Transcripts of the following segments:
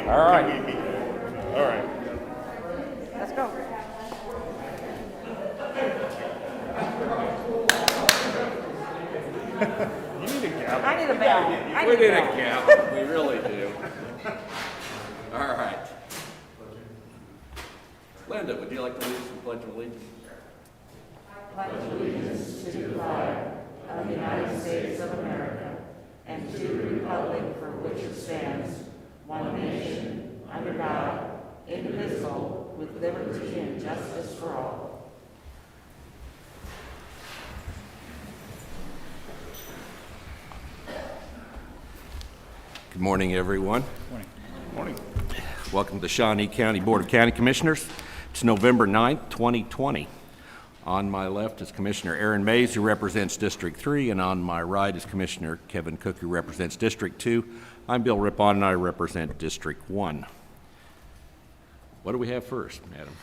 All right. All right. Let's go. You need a gavel. I need a bell. We need a gavel. We really do. All right. Linda, would you like to lead us in the Pledge of Allegiance? Pledge allegiance to the flag of the United States of America and to the republic for which it stands, one nation, under God, indivisible, with liberty and justice for all. Good morning, everyone. Morning. Welcome to the Shawnee County Board of County Commissioners. It's November 9th, 2020. On my left is Commissioner Aaron Mays, who represents District 3, and on my right is Commissioner Kevin Cook, who represents District 2. I'm Bill Rippon, and I represent District 1. What do we have first, Madam?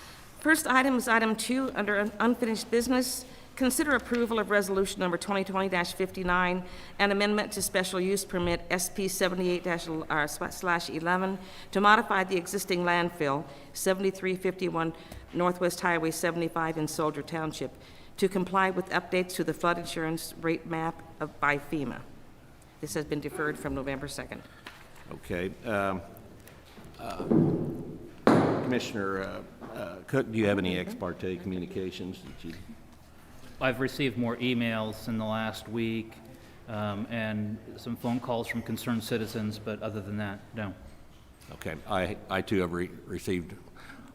First item is item 2 under unfinished business. Consider approval of resolution number 2020-59, an amendment to special use permit SP 78-11 to modify the existing landfill 7351 Northwest Highway 75 in Soldier Township to comply with updates to the flood insurance rate map by FEMA. This has been deferred from November 2nd. Okay. Commissioner Cook, do you have any ex parte communications that you... I've received more emails in the last week and some phone calls from concerned citizens, but other than that, no. Okay. I too have received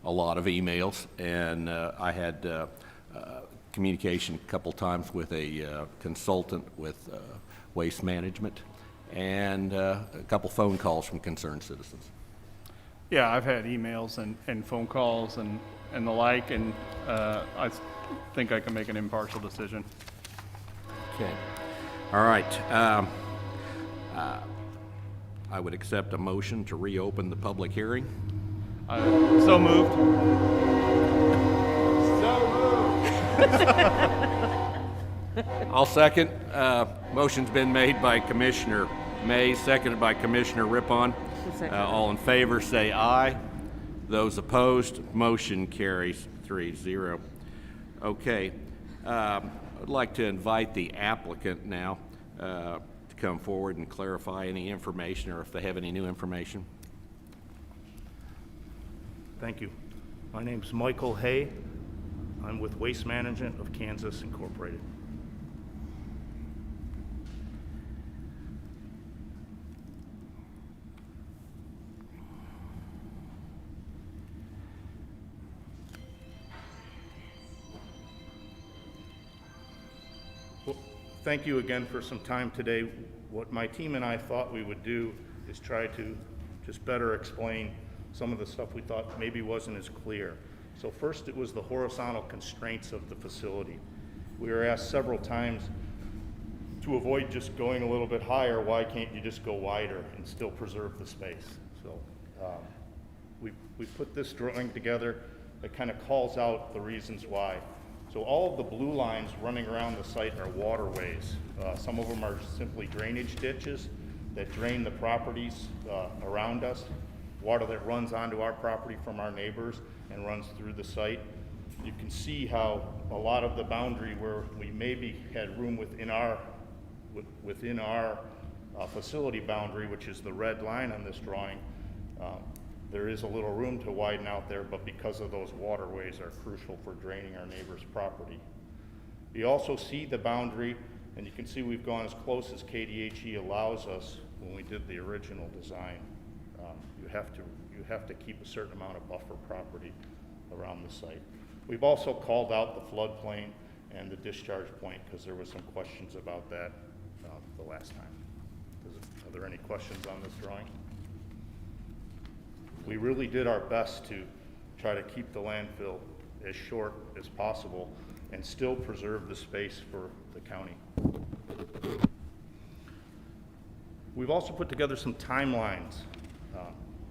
a lot of emails, and I had communication a couple times with a consultant with waste management, and a couple phone calls from concerned citizens. Yeah, I've had emails and phone calls and the like, and I think I can make an impartial decision. Okay. All right. I would accept a motion to reopen the public hearing. So moved. I'll second. Motion's been made by Commissioner Mays, seconded by Commissioner Rippon. All in favor say aye. Those opposed, motion carries 3-0. Okay. I'd like to invite the applicant now to come forward and clarify any information, or if they have any new information. Thank you. My name's Michael Hay. I'm with Waste Management of Kansas Incorporated. Well, thank you again for some time today. What my team and I thought we would do is try to just better explain some of the stuff we thought maybe wasn't as clear. So first, it was the horizontal constraints of the facility. We were asked several times to avoid just going a little bit higher, why can't you just go wider and still preserve the space? So we put this drawing together that kind of calls out the reasons why. So all of the blue lines running around the site are waterways. Some of them are simply drainage ditches that drain the properties around us. Water that runs onto our property from our neighbors and runs through the site. You can see how a lot of the boundary where we maybe had room within our facility boundary, which is the red line on this drawing, there is a little room to widen out there, but because of those waterways are crucial for draining our neighbor's property. You also see the boundary, and you can see we've gone as close as KDHE allows us when we did the original design. You have to keep a certain amount of buffer property around the site. We've also called out the floodplain and the discharge point because there was some questions about that the last time. Are there any questions on this drawing? We really did our best to try to keep the landfill as short as possible and still preserve the space for the county. We've also put together some timelines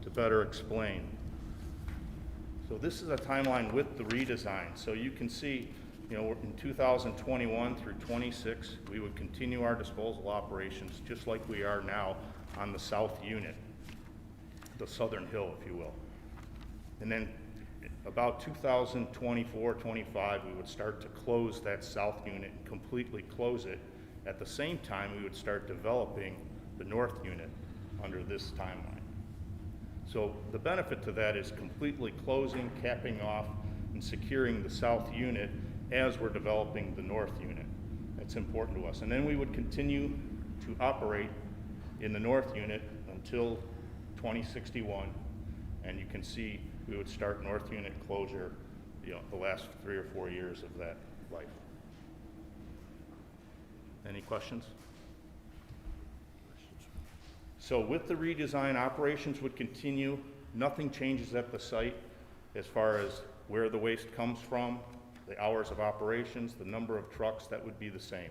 to better explain. So this is a timeline with the redesign. So you can see, in 2021 through 26, we would continue our disposal operations just like we are now on the south unit. the southern hill, if you will. And then about 2024, 25, we would start to close that south unit and completely close it. At the same time, we would start developing the north unit under this timeline. So the benefit to that is completely closing, capping off, and securing the south unit as we're developing the north unit. That's important to us. And then we would continue to operate in the north unit until 2061, and you can see we would start north unit closure, the last 3 or 4 years of that life. Any questions? So with the redesign, operations would continue. Nothing changes at the site as far as where the waste comes from, the hours of operations, the number of trucks, that would be the same.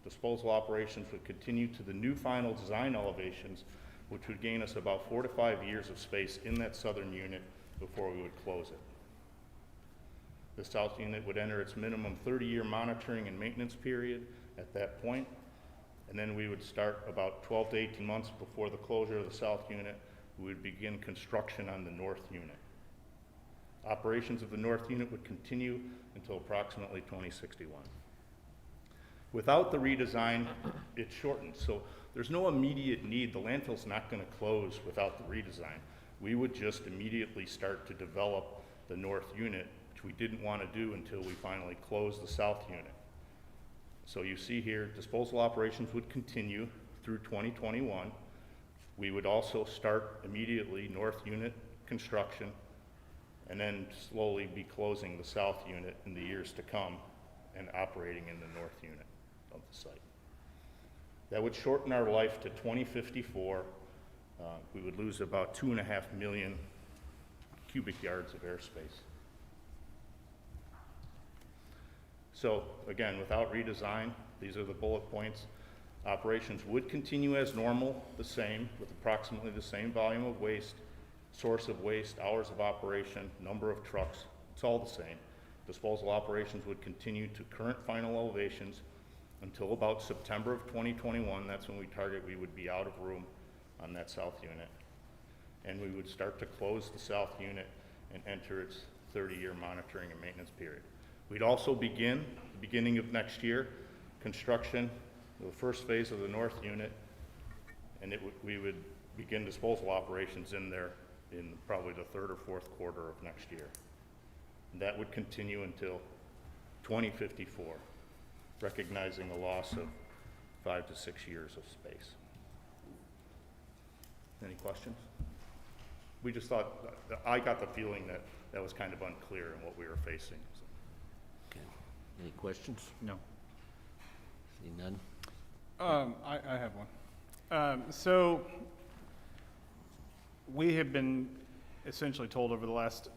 Disposal operations would continue to the new final design elevations, which would gain us about 4 to 5 years of space in that southern unit before we would close it. The south unit would enter its minimum 30-year monitoring and maintenance period at that point, and then we would start about 12 to 18 months before the closure of the south unit. We would begin construction on the north unit. Operations of the north unit would continue until approximately 2061. Without the redesign, it shortens, so there's no immediate need. The landfill's not going to close without the redesign. We would just immediately start to develop the north unit, which we didn't want to do until we finally closed the south unit. So you see here, disposal operations would continue through 2021. We would also start immediately north unit construction, and then slowly be closing the south unit in the years to come and operating in the north unit of the site. That would shorten our life to 2054. We would lose about 2.5 million cubic yards of airspace. So again, without redesign, these are the bullet points. Operations would continue as normal, the same, with approximately the same volume of waste, source of waste, hours of operation, number of trucks, it's all the same. Disposal operations would continue to current final elevations until about September of 2021. That's when we target we would be out of room on that south unit. And we would start to close the south unit and enter its 30-year monitoring and maintenance period. We'd also begin, the beginning of next year, construction of the first phase of the north unit, and we would begin disposal operations in there in probably the 3rd or 4th quarter of next year. And that would continue until 2054, recognizing a loss of 5 to 6 years of space. Any questions? We just thought, I got the feeling that that was kind of unclear in what we were facing. So. Okay. Any questions? No. See none? I have one. So we have been essentially told over the last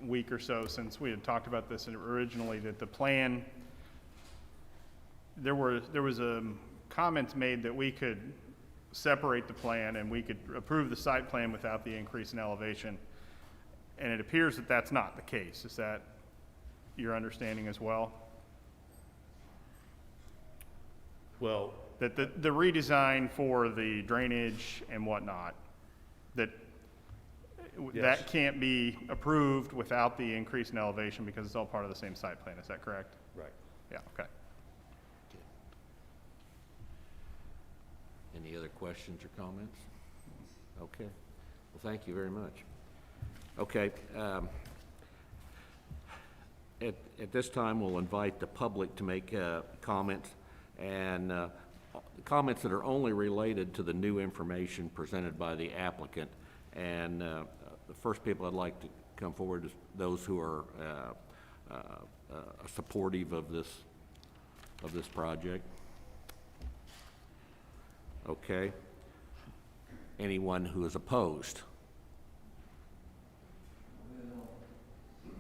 week or so, since we had talked about this originally, that the plan, there was a comments made that we could separate the plan and we could approve the site plan without the increase in elevation. And it appears that that's not the case. Is that your understanding as well? Well, That the redesign for the drainage and whatnot, that Yes. that can't be approved without the increase in elevation because it's all part of the same site plan. Is that correct? right. Yeah, okay. Any other questions or comments? Okay. Well, thank you very much. Okay. At this time, we'll invite the public to make comments, and comments that are only related to the new information presented by the applicant. And the first people I'd like to come forward is those who are supportive of this project. Okay. Anyone who is opposed?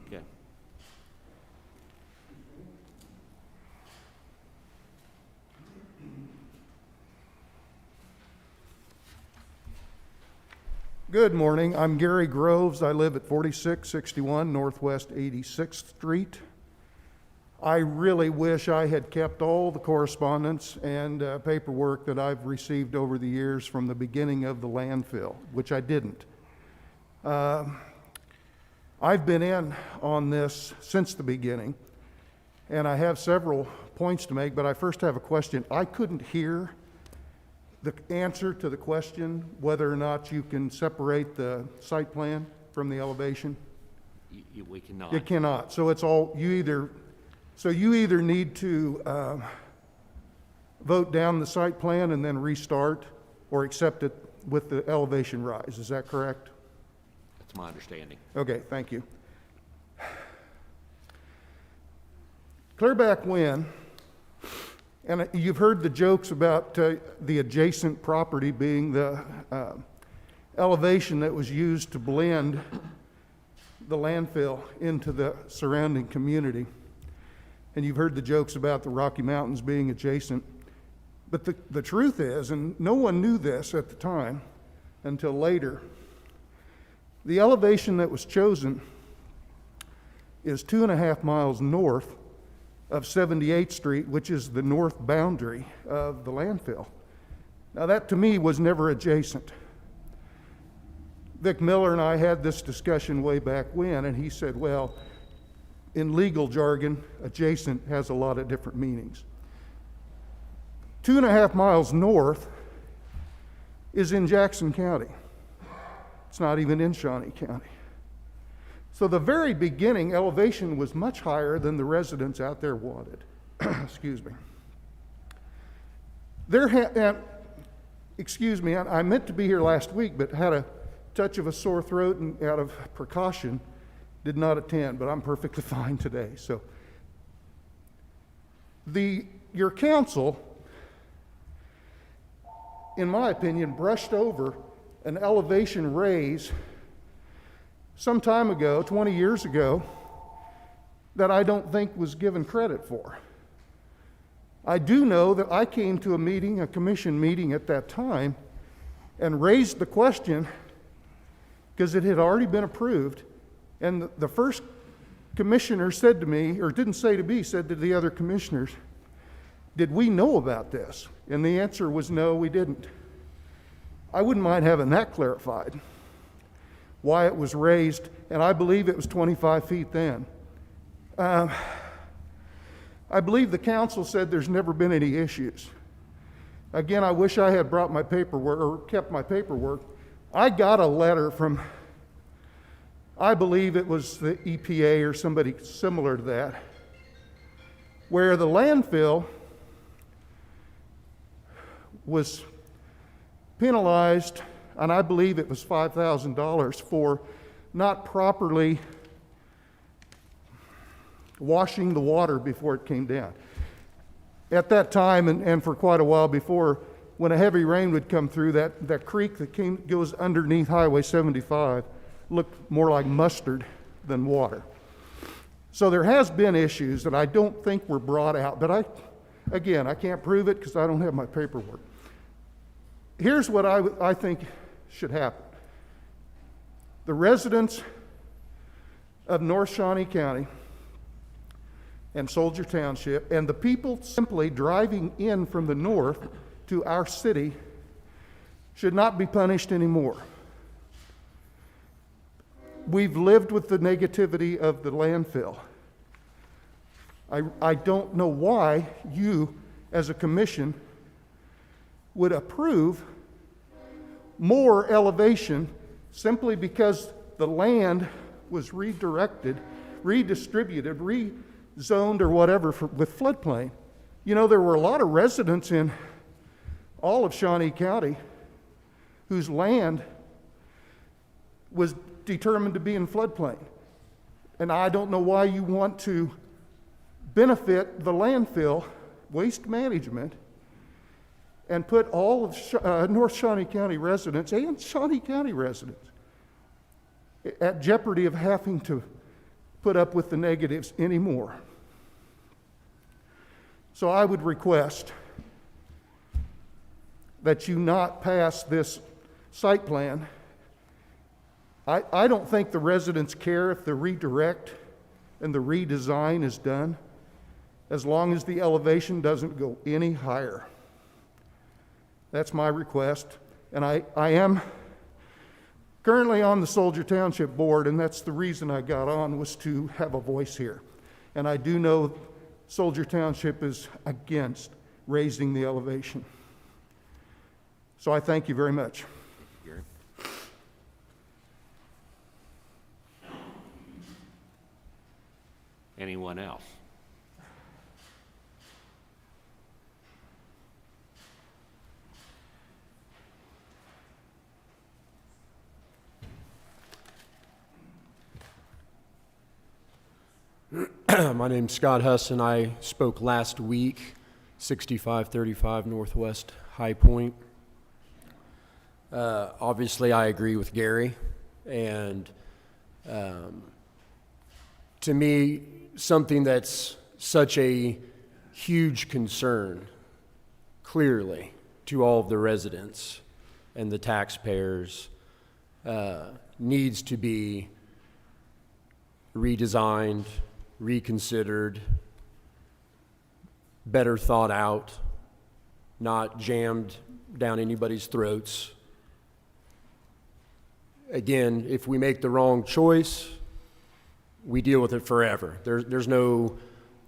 Okay. Good morning. I'm Gary Groves. I live at 4661 Northwest 86th Street. I really wish I had kept all the correspondence and paperwork that I've received over the years from the beginning of the landfill, which I didn't. I've been in on this since the beginning, and I have several points to make, but I first have a question. I couldn't hear the answer to the question whether or not you can separate the site plan from the elevation. We cannot. You cannot. So it's all, you either need to vote down the site plan and then restart, or accept it with the elevation rise. Is that correct? That's my understanding. Okay, thank you. Clear back when, and you've heard the jokes about the adjacent property being the elevation that was used to blend the landfill into the surrounding community. And you've heard the jokes about the Rocky Mountains being adjacent. But the truth is, and no one knew this at the time until later, the elevation that was chosen is 2.5 miles north of 78th Street, which is the north boundary of the landfill. Now that to me was never adjacent. Vic Miller and I had this discussion way back when, and he said, well, in legal jargon, adjacent has a lot of different meanings. 2.5 miles north is in Jackson County. It's not even in Shawnee County. So the very beginning elevation was much higher than the residents out there wanted. Excuse me. Excuse me, I meant to be here last week, but had a touch of a sore throat and out of precaution did not attend, but I'm perfectly fine today. So your council, in my opinion, brushed over an elevation raise some time ago, 20 years ago, that I don't think was given credit for. I do know that I came to a meeting, a commission meeting at that time, and raised the question because it had already been approved, and the first commissioner said to me, or didn't say to me, said to the other commissioners, did we know about this? And the answer was no, we didn't. I wouldn't mind having that clarified, why it was raised, and I believe it was 25 feet then. I believe the council said there's never been any issues. Again, I wish I had brought my paperwork, or kept my paperwork. I got a letter from, I believe it was the EPA or somebody similar to that, where the landfill was penalized, and I believe it was $5,000 for not properly washing the water before it came down. At that time, and for quite a while before, when a heavy rain would come through, that creek that goes underneath Highway 75 looked more like mustard than water. So there has been issues that I don't think were brought out, but I can't prove it because I don't have my paperwork. Here's what I think should happen. The residents of North Shawnee County and Soldier Township, and the people simply driving in from the north to our city, should not be punished anymore. We've lived with the negativity of the landfill. I don't know why you, as a commission, would approve more elevation simply because the land was redirected, redistributed, rezoned or whatever with floodplain. You know, there were a lot of residents in all of Shawnee County whose land was determined to be in floodplain. And I don't know why you want to benefit the landfill, waste management, and put all of North Shawnee County residents and Shawnee County residents at jeopardy of having to put up with the negatives anymore. So I would request that you not pass this site plan. I don't think the residents care if the redirect and the redesign is done, as long as the elevation doesn't go any higher. That's my request. And I am currently on the Soldier Township Board, and that's the reason I got on, was to have a voice here. And I do know Soldier Township is against raising the elevation. So I thank you very much. Gary. Anyone else? My name's Scott Husson. I spoke last week, 6535 Northwest High Point. Obviously, I agree with Gary, and to me, something that's such a huge concern, clearly, to all of the residents and the taxpayers, needs to be redesigned, reconsidered, better thought out, not jammed down anybody's throats. Again, if we make the wrong choice, we deal with it forever. There's no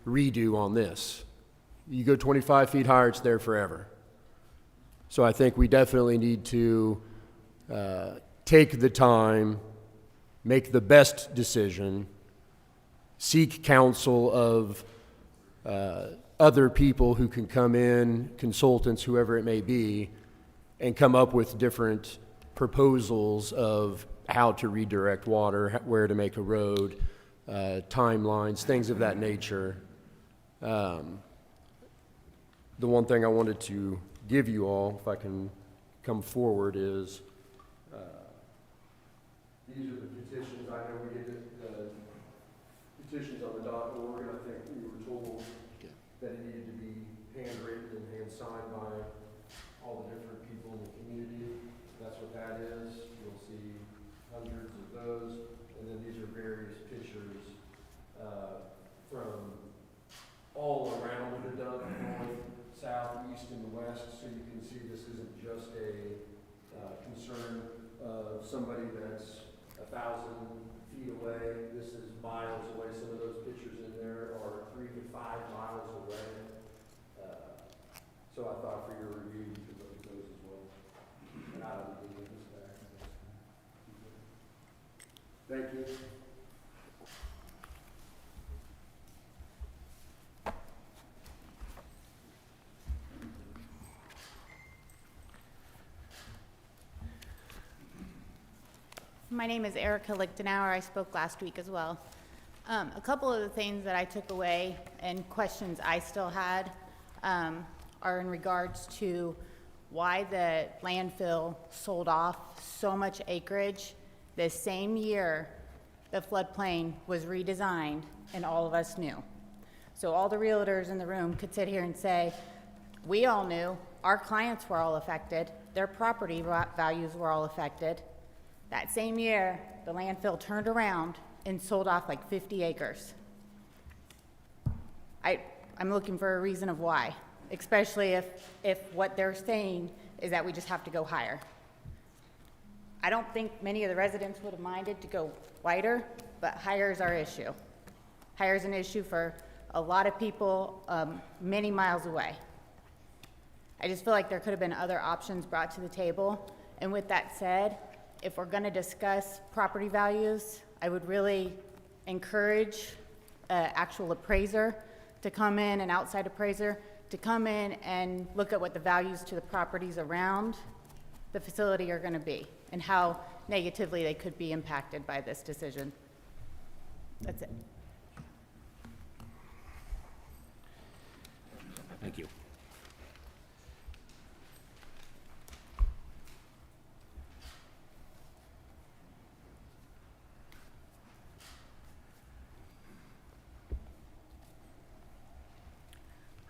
redo on this. You go 25 feet higher, it's there forever. So I think we definitely need to take the time, make the best decision, seek counsel of other people who can come in, consultants, whoever it may be, and come up with different proposals of how to redirect water, where to make a road, timelines, things of that nature. The one thing I wanted to give you all, if I can come forward, is these are the petitions. I know we did petitions on the .org, and I think we were told that it needed to be handwritten and hand-signed by all the different people in the community. That's what that is. You'll see hundreds of those. And then these are various pictures from all around the dump, north, south, east, and west. So you can see this isn't just a concern of somebody that's 1,000 feet away. This is miles away. Some of those pictures in there are 3 to 5 miles away. So I thought for your review, you could look at those as well. And I will give this back. Thank you. My name is Erica Lichtenauer. I spoke last week as well. A couple of the things that I took away and questions I still had are in regards to why the landfill sold off so much acreage the same year the floodplain was redesigned and all of us knew. So all the realtors in the room could sit here and say, we all knew, our clients were all affected, their property values were all affected. That same year, the landfill turned around and sold off like 50 acres. I'm looking for a reason of why, especially if what they're saying is that we just have to go higher. I don't think many of the residents would have minded to go wider, but higher is our issue. Higher is an issue for a lot of people many miles away. I just feel like there could have been other options brought to the table. And with that said, if we're going to discuss property values, I would really encourage an actual appraiser to come in, an outside appraiser, to come in and look at what the values to the properties around the facility are going to be and how negatively they could be impacted by this decision. That's it. Thank you.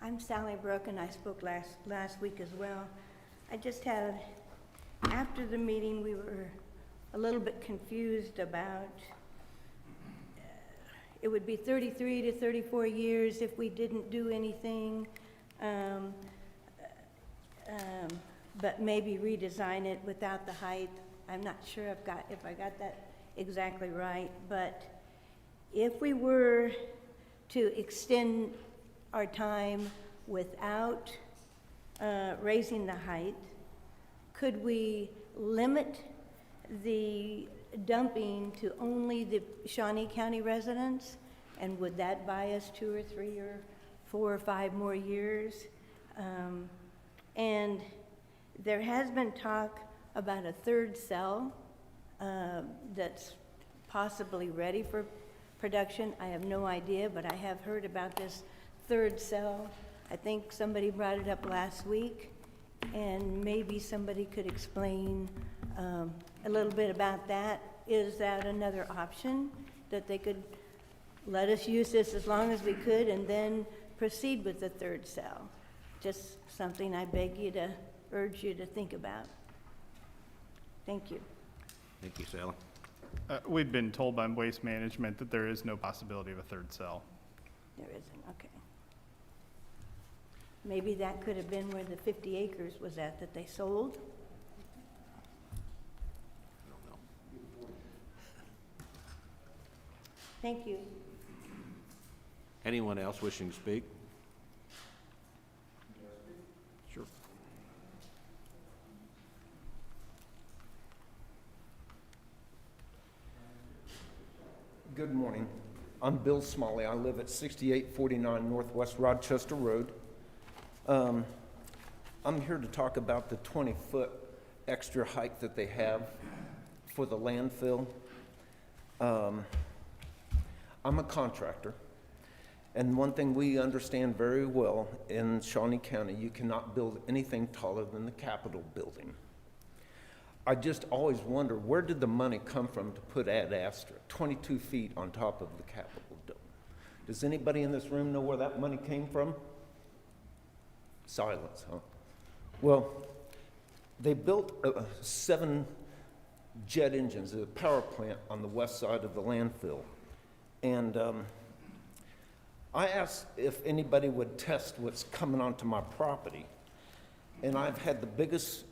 I'm Sally Brooke, and I spoke last week as well. I just had, after the meeting, we were a little bit confused about, it would be 33 to 34 years if we didn't do anything, but maybe redesign it without the height I'm not sure if I got that exactly right, but if we were to extend our time without raising the height, could we limit the dumping to only the Shawnee County residents? And would that buy us 2 or 3 or 4 or 5 more years? And there has been talk about a third cell that's possibly ready for production. I have no idea, but I have heard about this third cell. I think somebody brought it up last week, and maybe somebody could explain a little bit about that. Is that another option, that they could let us use this as long as we could and then proceed with the third cell? Just something I urge you to think about. Thank you. Thank you, Sally. We've been told by Waste Management that there is no possibility of a third cell. There isn't, okay. Maybe that could have been where the 50 acres was at that they sold? Thank you. Anyone else wishing to speak? Sure. Good morning. I'm Bill Smalley. I live at 6849 Northwest Rochester Road. I'm here to talk about the 20-foot extra height that they have for the landfill. I'm a contractor, and one thing we understand very well in Shawnee County, you cannot build anything taller than the Capitol building. I just always wonder, where did the money come from to put Ad Astra 22 feet on top of the Capitol dome? Does anybody in this room know where that money came from? Silence, huh? Well, they built 7 jet engines at a power plant on the west side of the landfill. And I asked if anybody would test what's coming onto my property. And I've had the biggest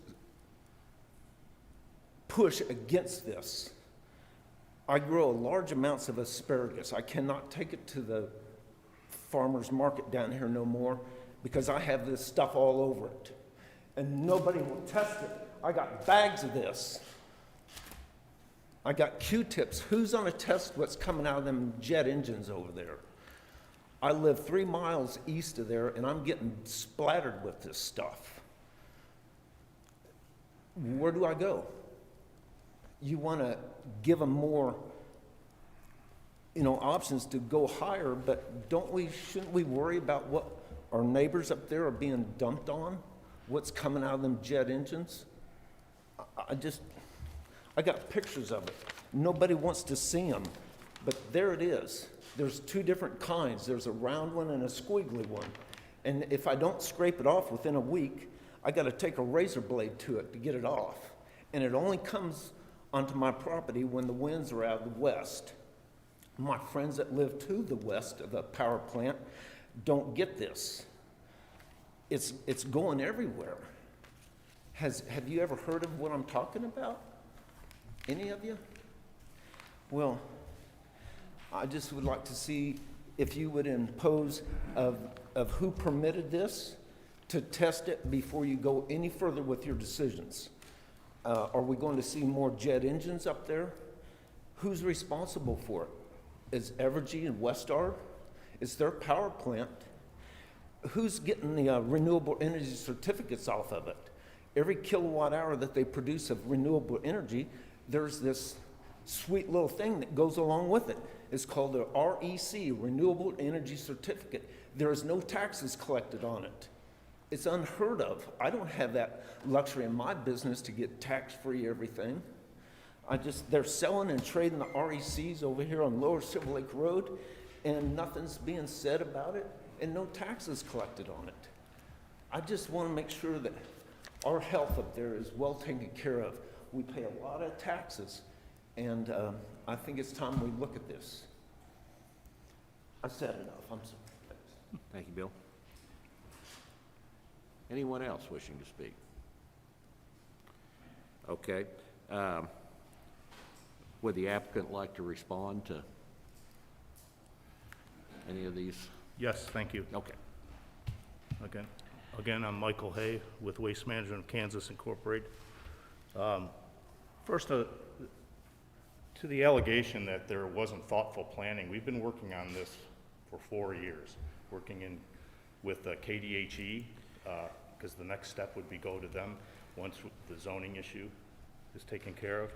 push against this. I grow large amounts of asparagus. I cannot take it to the farmer's market down here no more because I have this stuff all over it. And nobody will test it. I got bags of this. I got Q-tips. Who's gonna test what's coming out of them jet engines over there? I live 3 miles east of there and I'm getting splattered with this stuff. Where do I go? You wanna give them more, options to go higher, but shouldn't we worry about what our neighbors up there are being dumped on? What's coming out of them jet engines? I got pictures of it. Nobody wants to see them, but there it is. There's 2 different kinds. There's a round one and a squiggly one. And if I don't scrape it off within a week, I gotta take a razor blade to it to get it off. And it only comes onto my property when the winds are out of the west. My friends that live to the west of the power plant don't get this. It's going everywhere. Have you ever heard of what I'm talking about? Any of you? Well, I just would like to see if you would impose of who permitted this to test it before you go any further with your decisions. Are we going to see more jet engines up there? Who's responsible for it? Is Evergy and Westar? Is their power plant? Who's getting the renewable energy certificates off of it? Every kilowatt hour that they produce of renewable energy, there's this sweet little thing that goes along with it. It's called the REC, Renewable Energy Certificate. There is no taxes collected on it. It's unheard of. I don't have that luxury in my business to get tax-free everything. They're selling and trading the RECs over here on Lower Silver Lake Road, and nothing's being said about it, and no taxes collected on it. I just want to make sure that our health up there is well taken care of. We pay a lot of taxes, and I think it's time we look at this. I've said enough. I'm sorry. Thank you, Bill. Anyone else wishing to speak? Okay. Would the applicant like to respond to any of these? Yes, thank you. Okay. Again, I'm Michael Hay with Waste Management of Kansas Incorporated. First, to the allegation that there wasn't thoughtful planning, we've been working on this for 4 years, working with KDHE, because the next step would be go to them once the zoning issue is taken care of.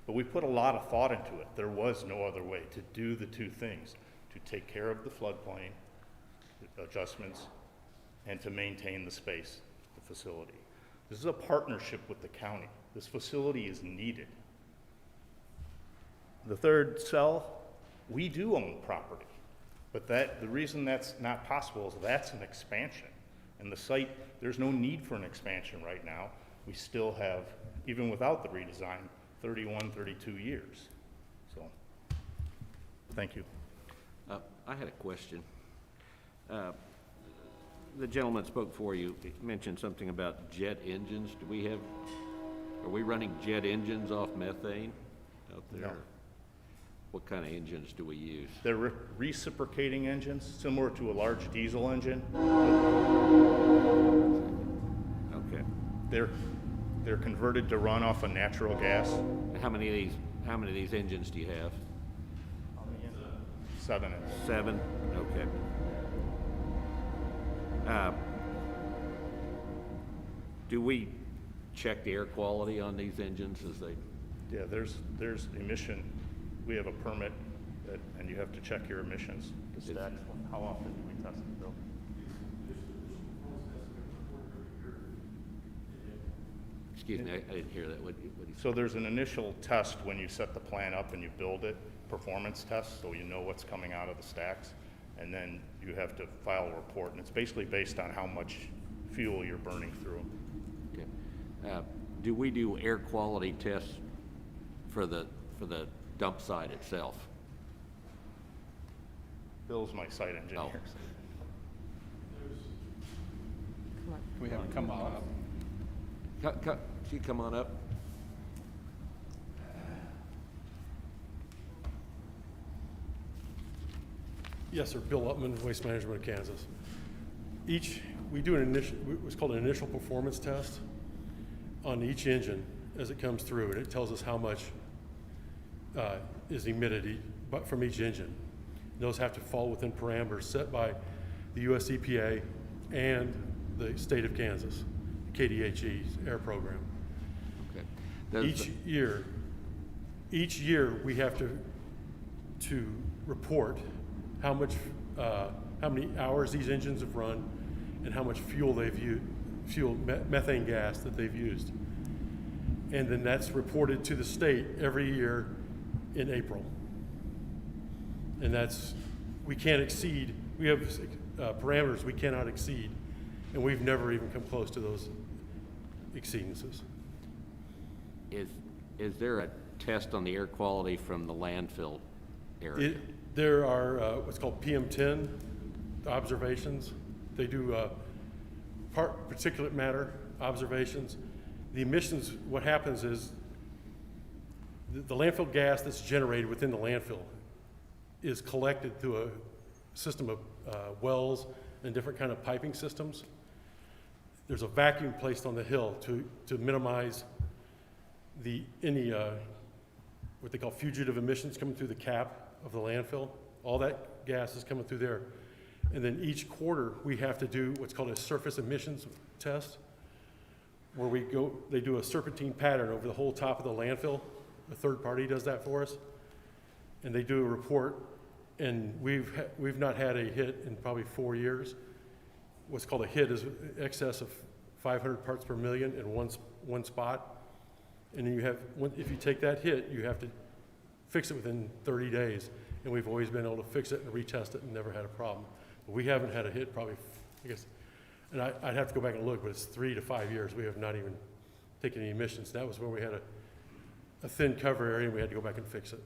But we put a lot of thought into it. There was no other way to do the two things, to take care of the floodplain adjustments and to maintain the space, the facility. This is a partnership with the county. This facility is needed. The third cell, we do own property, but the reason that's not possible is that's an expansion. And the site, there's no need for an expansion right now. We still have, even without the redesign, 31, 32 years. So, thank you. I had a question. The gentleman spoke for you, mentioned something about jet engines. Are we running jet engines off methane out there? No. What kind of engines do we use? They're reciprocating engines, similar to a large diesel engine. Okay. They're converted to run off of natural gas. How many of these engines do you have? 7. 7? Okay. Do we check the air quality on these engines as they? Yeah, there's emission. We have a permit, and you have to check your emissions. The stacks. How often do we test it, Bill? Excuse me, I didn't hear that. What do you say? So there's an initial test when you set the plan up and you build it, performance test, so you know what's coming out of the stacks, and then you have to file a report, and it's basically based on how much fuel you're burning through. Okay. Do we do air quality tests for the dump site itself? Bill's my site engineer. Oh. We have come on up. Can you come on up? Yes, sir. Bill Upman, Waste Management of Kansas. We do what's called an initial performance test on each engine as it comes through, and it tells us how much is emitted from each engine. And those have to fall within parameters set by the US EPA and the state of Kansas, KDHE's air program. Okay. Each year we have to report how many hours these engines have run and how much fuel they've used, methane gas that they've used. And then that's reported to the state every year in April. And we can't exceed, we have parameters we cannot exceed, and we've never even come close to those exceedances. Is there a test on the air quality from the landfill area? There are what's called PM10 observations. They do particulate matter observations. The emissions, what happens is the landfill gas that's generated within the landfill is collected through a system of wells and different kind of piping systems. There's a vacuum placed on the hill to minimize any what they call fugitive emissions coming through the cap of the landfill. All that gas is coming through there. And then each quarter we have to do what's called a surface emissions test, where they do a serpentine pattern over the whole top of the landfill. A third party does that for us. And they do a report, and we've not had a hit in probably 4 years. What's called a hit is excess of 500 parts per million in one spot. And then if you take that hit, you have to fix it within 30 days. And we've always been able to fix it and retest it and never had a problem. But we haven't had a hit probably, I guess, and I'd have to go back and look, but it's 3 to 5 years. We have not even taken any emissions. That was when we had a thin cover area and we had to go back and fix it.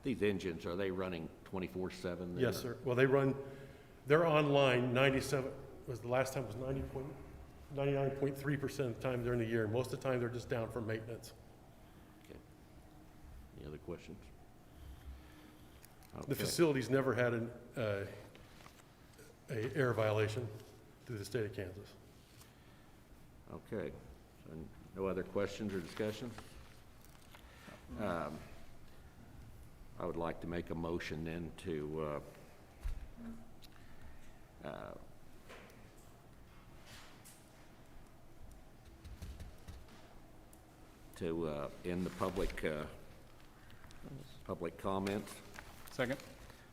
These engines, are they running 24/7? Yes, sir. Well, they're online 97, the last time was 99.3% of the time during the year. Most of the time, they're just down for maintenance. Okay. Any other questions? The Okay. facility's never had a air violation through the state of Kansas. Okay, so no other questions or discussion? I would like to make a motion then to end the public comments. Second?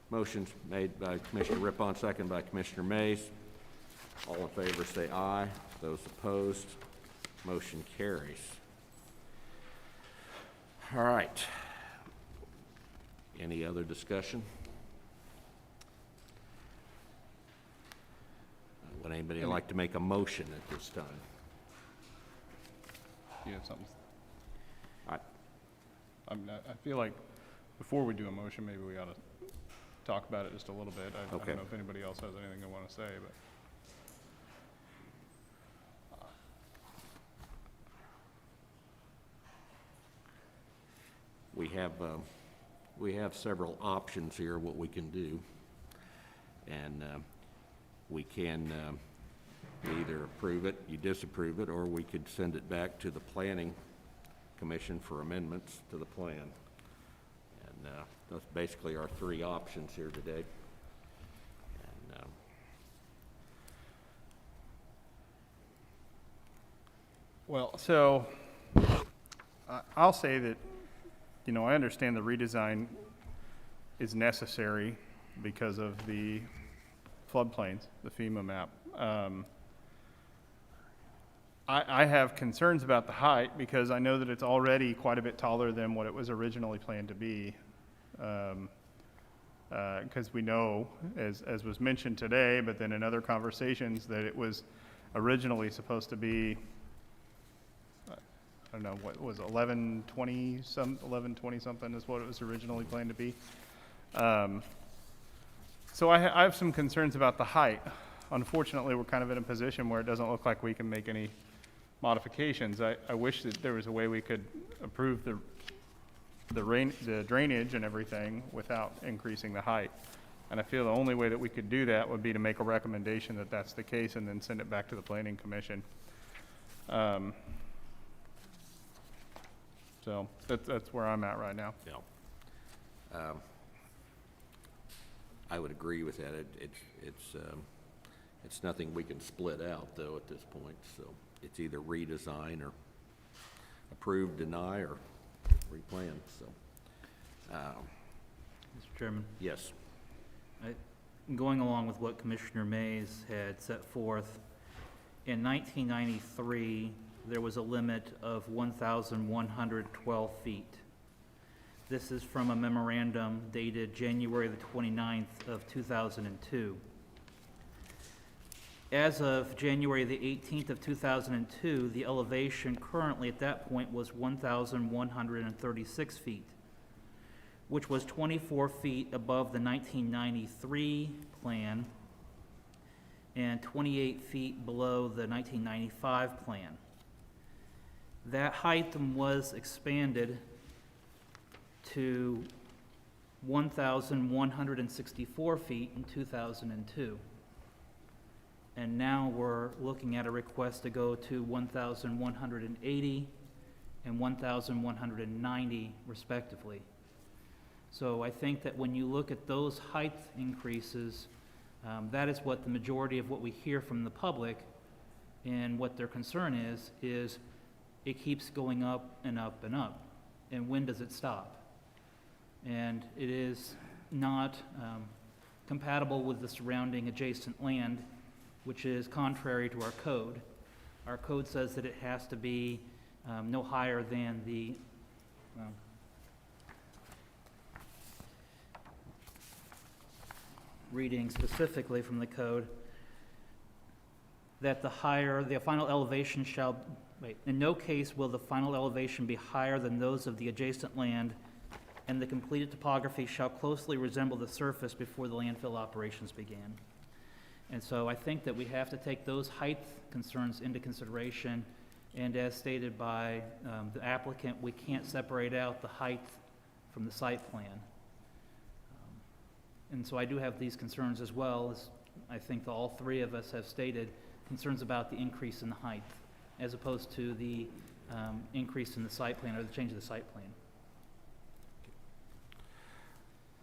Motion's made by Commissioner Rippon, second by Commissioner Mays. All in favor say aye. Those opposed, motion carries. All right. Any other discussion? Would anybody like to make a motion at this time? You have something? I- I feel like before we do a motion, maybe we ought to talk about it just a little bit. I Okay. don't know if anybody else has anything they want to say, but. We have several options here, what we can do. And we can either approve it, you disapprove it, or we could send it back to the Planning Commission for amendments to the plan. And that's basically our three options here today. And, Well, so I'll say that, you know, I understand the redesign is necessary because of the floodplains, the FEMA map. I have concerns about the height because I know that it's already quite a bit taller than what it was originally planned to be. Because we know, as was mentioned today, but then in other conversations, that it was originally supposed to be, I don't know, what was it, 1120 something is what it was originally planned to be. So I have some concerns about the height. Unfortunately, we're kind of in a position where it doesn't look like we can make any modifications. I wish that there was a way we could approve the drainage and everything without increasing the height. And I feel the only way that we could do that would be to make a recommendation that that's the case and then send it back to the Planning Commission. So that's where I'm at right now. yeah. I would agree with that. It's nothing we can split out, though, at this point. So it's either redesign or approve, deny, or replan. So, Mr. Chairman, yes. going along with what Commissioner Mays had set forth, in 1993, there was a limit of 1,112 feet. This is from a memorandum dated January the 29th of 2002. As of January the 18th of 2002, the elevation currently at that point was 1,136 feet, which was 24 feet above the 1993 plan and 28 feet below the 1995 plan. That height was expanded to 1,164 feet in 2002. And now we're looking at a request to go to 1,180 and 1,190 respectively. So I think that when you look at those height increases, that is what the majority of what we hear from the public, and what their concern is it keeps going up and up and up. And when does it stop? And it is not compatible with the surrounding adjacent land, which is contrary to our code. Our code says that it has to be no higher than the reading specifically from the code, that the final elevation shall, in no case will the final elevation be higher than those of the adjacent land, and the completed topography shall closely resemble the surface before the landfill operations began. And so I think that we have to take those height concerns into consideration. And as stated by the applicant, we can't separate out the height from the site plan. And so I do have these concerns as well, as I think all three of us have stated, concerns about the increase in the height as opposed to the increase in the site plan or the change of the site plan.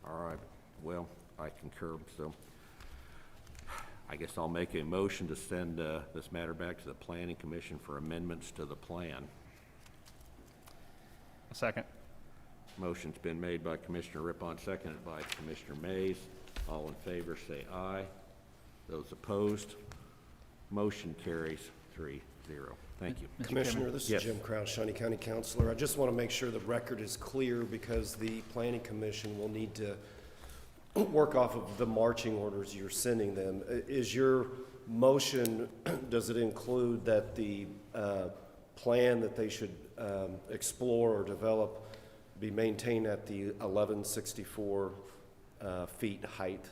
All right, well, I concur, so I guess I'll make a motion to send this matter back to the Planning Commission for amendments to the plan. A second. Motion's been made by Commissioner Rippon, seconded by Commissioner Mays. All in favor, say aye. Those opposed, motion carries 3-0. Thank you. Mr. Commissioner, Chairman. this is Yes. Jim Kraus, Shawnee County Councilor. I just want to make sure the record is clear because the Planning Commission will need to work off of the marching orders you're sending them. Is your motion, does it include that the plan that they should explore or develop be maintained at the 1164 feet height?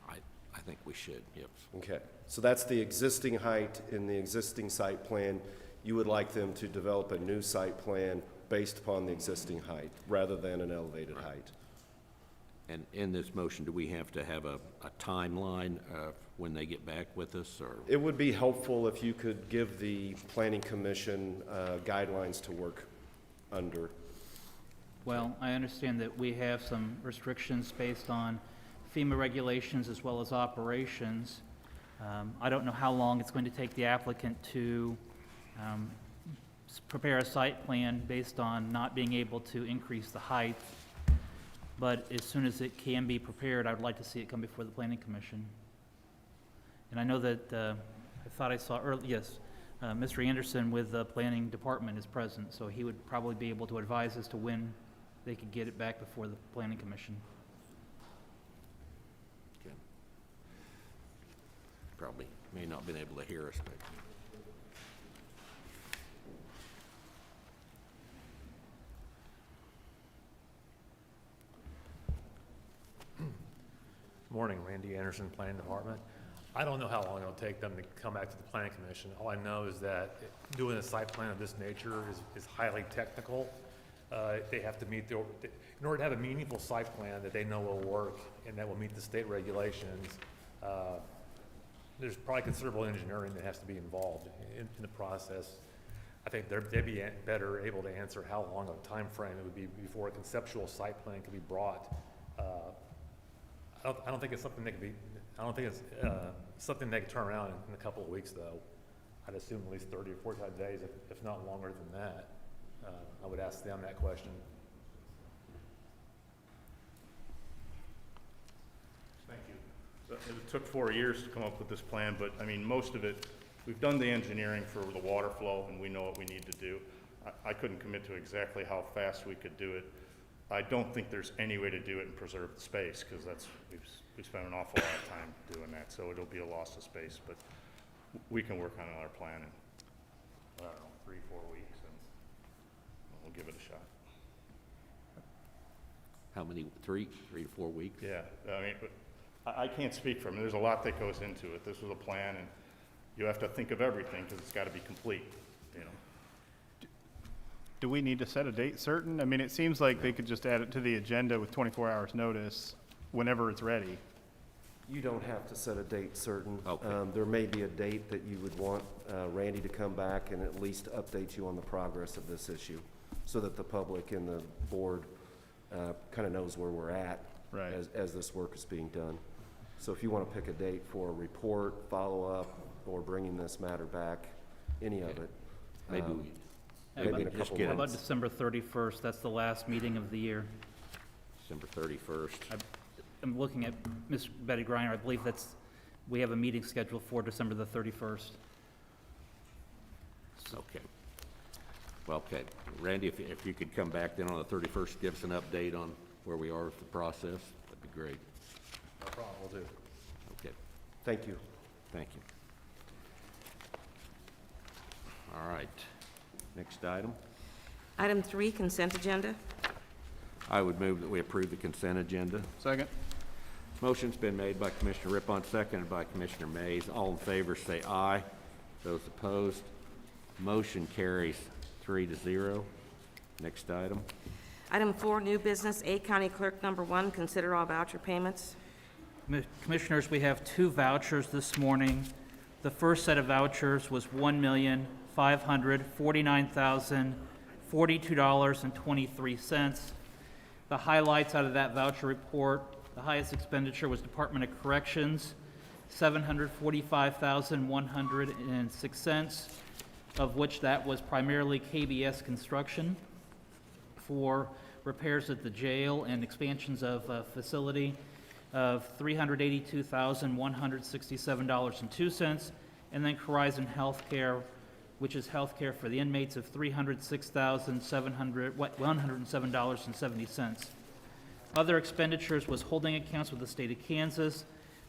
I think we should, yep. Okay, so that's the existing height in the existing site plan. You would like them to develop a new site plan based upon the existing height rather than an elevated height? And in this motion, do we have to have a timeline when they get back with us, or? It would be helpful if you could give the Planning Commission guidelines to work under. Well, I understand that we have some restrictions based on FEMA regulations as well as operations. I don't know how long it's going to take the applicant to prepare a site plan based on not being able to increase the height. But as soon as it can be prepared, I would like to see it come before the Planning Commission. And I know that, I thought I saw earlier, yes, Mr. Anderson with the Planning Department is present, so he would probably be able to advise as to when they could get it back before the Planning Commission. Okay. Probably may not have been able to hear us, but. Morning, Randy Anderson, Planning Department. I don't know how long it'll take them to come back to the Planning Commission. All I know is that doing a site plan of this nature is highly technical. They have to meet in order to have a meaningful site plan that they know will work and that will meet the state regulations, there's probably considerable engineering that has to be involved in the process. I think they'd be better able to answer how long a time frame it would be before a conceptual site plan could be brought. I don't think it's something that could be, I don't think it's something they could turn around in a couple of weeks, though. I'd assume at least 30 or 45 days, if not longer than that. I would ask them that question. Thank you. It took 4 years to come up with this plan, but I mean, most of it, we've done the engineering for the water flow and we know what we need to do. I couldn't commit to exactly how fast we could do it. I don't think there's any way to do it and preserve the space, because we've spent an awful lot of time doing that, so it'll be a loss of space, but we can work on our plan in, I don't know, 3-4 weeks, and we'll give it a shot. How many, 3 to 4 weeks? Yeah, I mean, but I can't speak for them. There's a lot that goes into it. This was a plan, and you have to think of everything, because it's got to be complete, you know. Do we need to set a date certain? I mean, it seems like they could just add it to the agenda with 24 hours notice whenever it's ready. You don't have to set a date certain. Okay. There may be a date that you would want Randy to come back and at least update you on the progress of this issue, so that the public and the board kind of knows where we're at Right. as this work is being done. So if you want to pick a date for a report, follow-up, or bringing this matter back, any of it. Maybe we Maybe in a just couple get How it about December 31st? That's the last meeting of the year. December 31st. I'm looking at Ms. Betty Griner. I believe we have a meeting scheduled for December the 31st. Okay. Well, okay. Randy, if you could come back then on the 31st, give us an update on where we are with the process, that'd be great. No problem, we'll do. Okay, Thank you. thank you. All right. Next item. Item 3, consent agenda. I would move that we approve the consent agenda. Second? Motion's been made by Commissioner Rippon, seconded by Commissioner Mays. All in favor say aye. Those opposed, motion carries 3-0. Next item. Item 4, new business, A, County Clerk number 1, consider all voucher payments. Commissioners, we have 2 vouchers this morning. The first set of vouchers was $1,549,042.23. The highlights out of that voucher report: the highest expenditure was Department of Corrections, $745,106, of which that was primarily KBS construction for repairs at the jail and expansions of facility of $382,167.02, and then Horizon Healthcare, which is healthcare for the inmates, of $306,107.70. Other expenditures was holding accounts with the state of Kansas,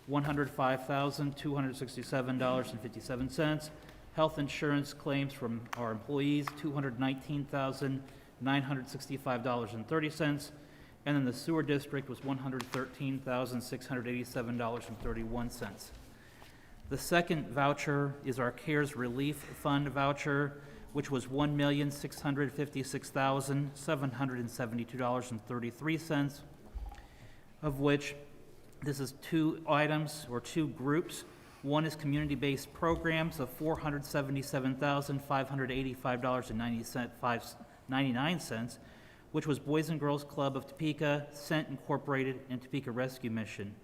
$105,267.57. Health insurance claims from our employees, $219,965.30. And then the sewer district was $113,687.31. The second voucher is our CARES Relief Fund voucher, which was $1,656,772.33, of which this is 2 items or 2 groups. One is community-based programs of $477,585.99, which was Boys and Girls Club of Topeka, Scent Incorporated, and Topeka Rescue Mission.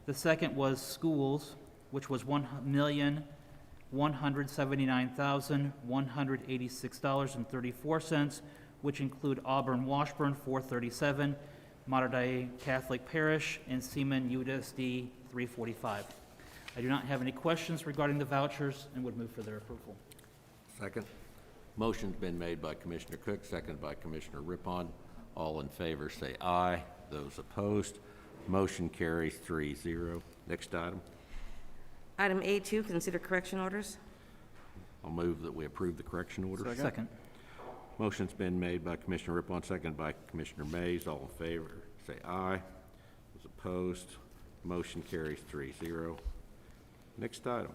The second was schools, which was $1,179,186.34, which include Auburn Washburn 437, Mater Dei Catholic Parish, and Seaman USD 345. I do not have any questions regarding the vouchers and would move for their approval. Second. Motion's been made by Commissioner Cook, seconded by Commissioner Rippon. All in favor say aye. Those opposed, motion carries 3-0. Next item. Item A2, consider correction orders. I'll move that we approve the correction orders. Second. Motion's been made by Commissioner Rippon, seconded by Commissioner Mays. All in favor say aye. Those opposed, motion carries 3-0. Next item.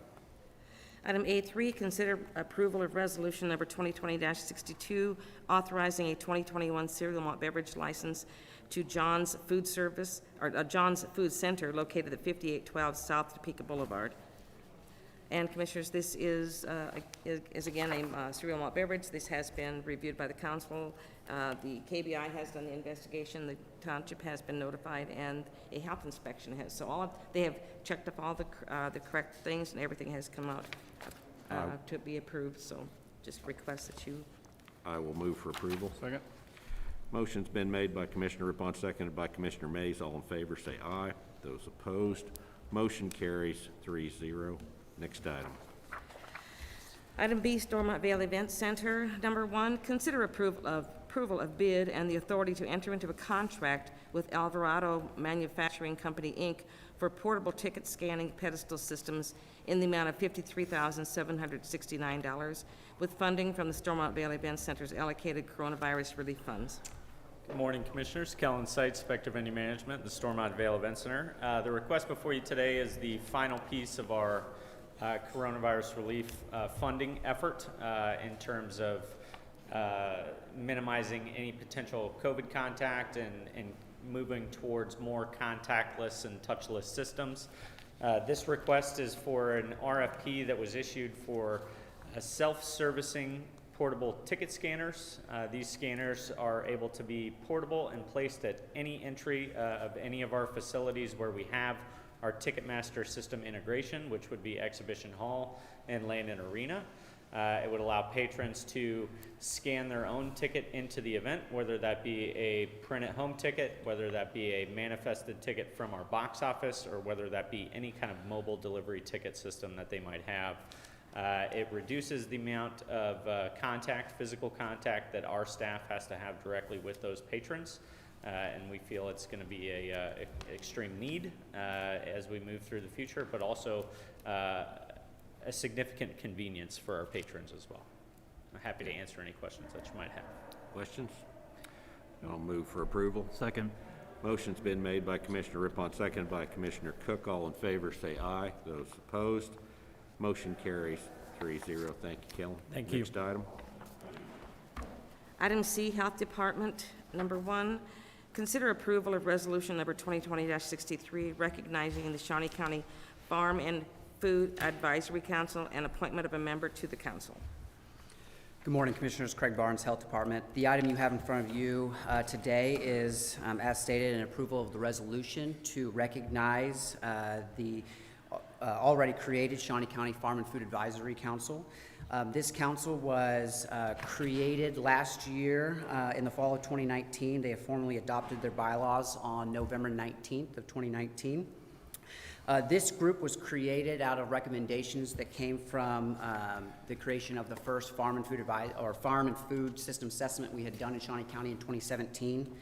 Item A3, consider approval of resolution number 2020-62, authorizing a 2021 cereal malt beverage license to John's Food Service, or John's Food Center, located at 5812 South Topeka Boulevard. And Commissioners, this is again a cereal malt beverage. This has been reviewed by the council. The KBI has done the investigation. The township has been notified, and a health inspection has. So they have checked up all the correct things, and everything has come out to be approved. So just request that you. I will move for approval. Second. Motion's been made by Commissioner Rippon, seconded by Commissioner Mays. All in favor say aye. Those opposed, motion carries 3-0. Next item. Item B, Stormont Vale Event Center. Number 1, consider approval of bid and the authority to enter into a contract with Alvarado Manufacturing Company, Inc. for portable ticket scanning pedestal systems in the amount of $53,769, with funding from the Stormont Vale Event Center's allocated coronavirus relief funds. Good morning, Commissioners. Kellen Seitz, Inspector of Vending Management, the Stormont Vale Event Center. The request before you today is the final piece of our coronavirus relief funding effort in terms of minimizing any potential COVID contact and moving towards more contactless and touchless systems. This request is for an RFP that was issued for self-servicing portable ticket scanners. These scanners are able to be portable and placed at any entry of any of our facilities where we have our Ticketmaster system integration, which would be Exhibition Hall and Landon Arena. It would allow patrons to scan their own ticket into the event, whether that be a print-at-home ticket, whether that be a manifested ticket from our box office, or whether that be any kind of mobile delivery ticket system that they might have. It reduces the amount of physical contact that our staff has to have directly with those patrons. And we feel it's going to be a extreme need as we move through the future, but also a significant convenience for our patrons as well. I'm happy to answer any questions that you might have. Questions? I'll move for approval. Second. Motion's been made by Commissioner Rippon, seconded by Commissioner Cook. All in favor, say aye. Those opposed, motion carries 3-0. Thank you, Kellen. Thank you. Next item. Item C, Health Department. Number 1, consider approval of resolution number 2020-63, recognizing the Shawnee County Farm and Food Advisory Council and appointment of a member to the council. Good morning, Commissioners. Craig Barnes, Health Department. The item you have in front of you today is, as stated, an approval of the resolution to recognize the already created Shawnee County Farm and Food Advisory Council. This council was created last year in the fall of 2019. They have formally adopted their bylaws on November 19th of 2019. This group was created out of recommendations that came from the creation of the first Farm and Food System Assessment we had done in Shawnee County in 2017.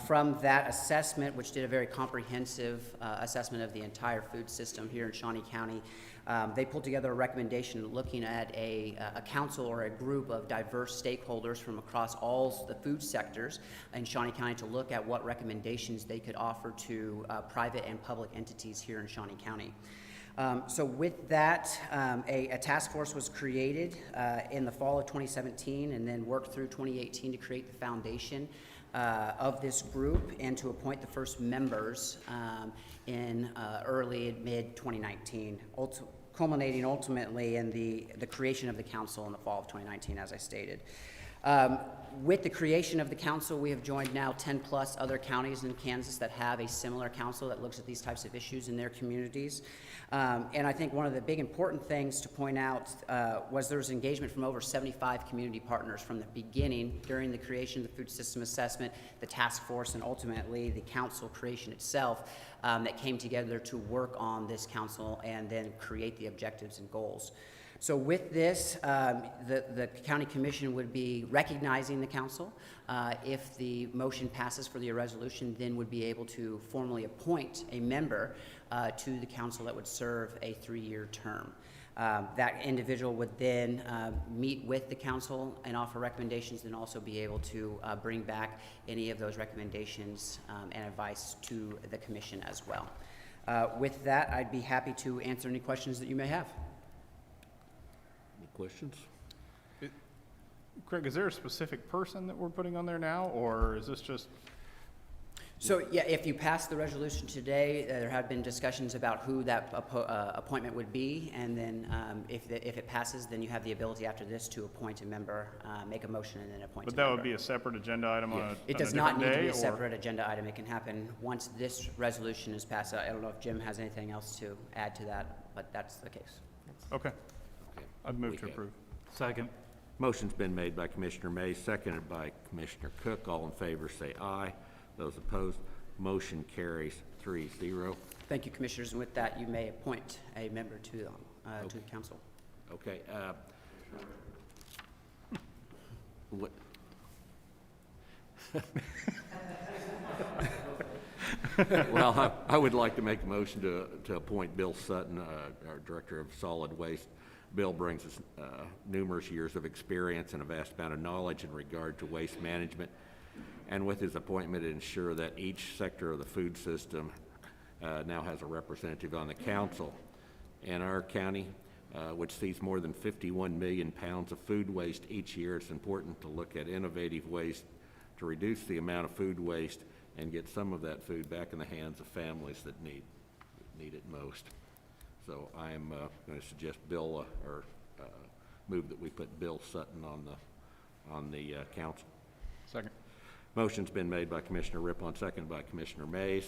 From that assessment, which did a very comprehensive assessment of the entire food system here in Shawnee County, they pulled together a recommendation looking at a council or a group of diverse stakeholders from across all the food sectors in Shawnee County to look at what recommendations they could offer to private and public entities here in Shawnee County. So with that, a task force was created in the fall of 2017 and then worked through 2018 to create the foundation of this group and to appoint the first members in early and mid-2019, culminating ultimately in the creation of the council in the fall of 2019, as I stated. With the creation of the council, we have joined now 10 plus other counties in Kansas that have a similar council that looks at these types of issues in their communities. And I think one of the big important things to point out was there was engagement from over 75 community partners from the beginning during the creation of the food system assessment, the task force, and ultimately the council creation itself that came together to work on this council and then create the objectives and goals. So with this, the county commission would be recognizing the council. If the motion passes for the resolution, then would be able to formally appoint a member to the council that would serve a 3-year term. That individual would then meet with the council and offer recommendations and also be able to bring back any of those recommendations and advice to the commission as well. With that, I'd be happy to answer any questions that you may have. Questions? Craig, is there a specific person that we're putting on there now, or is this just? So, yeah, if you pass the resolution today, there have been discussions about who that appointment would be, and then if it passes, then you have the ability after this to appoint a member, make a motion, and then appoint a member. But that would be a separate agenda item on a different day? It does not need to be a separate agenda item. It can happen once this resolution is passed. I don't know if Jim has anything else to add to that, but that's the case. Okay. I'd move to approve. Second. Motion's been made by Commissioner Mays, seconded by Commissioner Cook. All in favor say aye. Those opposed, motion carries 3-0. Thank you, Commissioners. And with that, you may appoint a member to the council. Okay. What? Well, I would like to make a motion to appoint Bill Sutton, our Director of Solid Waste. Bill brings us numerous years of experience and a vast amount of knowledge in regard to waste management. And with his appointment, to ensure that each sector of the food system now has a representative on the council. In our county, which sees more than 51 million pounds of food waste each year, it's important to look at innovative ways to reduce the amount of food waste and get some of that food back in the hands of families that need it most. So I'm going to suggest Bill, move that we put Bill Sutton on the council. Second. Motion's been made by Commissioner Rippon, seconded by Commissioner Mays.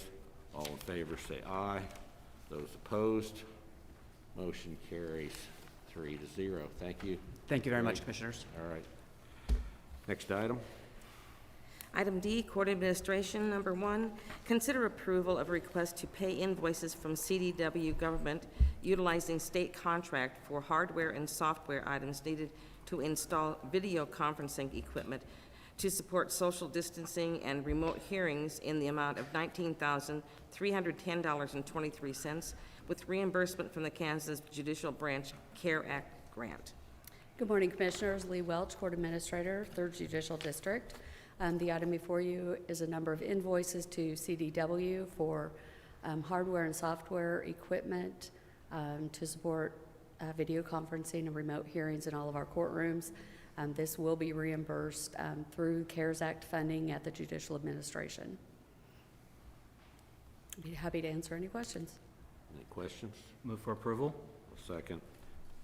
All in favor say aye. Those opposed, motion carries 3-0. Thank you. Thank you very much, Commissioners. All right. Next item. Item D, Court Administration. Number 1, consider approval of a request to pay invoices from CDW Government utilizing state contract for hardware and software items needed to install video conferencing equipment to support social distancing and remote hearings in the amount of $19,310.23 with reimbursement from the Kansas Judicial Branch CARE Act grant. Good morning, Commissioners. Lee Welch, Court Administrator, 3rd Judicial District. The item before you is a number of invoices to CDW for hardware and software equipment to support video conferencing and remote hearings in all of our courtrooms. This will be reimbursed through CARES Act funding at the Judicial Administration. I'd be happy to answer any questions. Any questions? Move for approval. Second.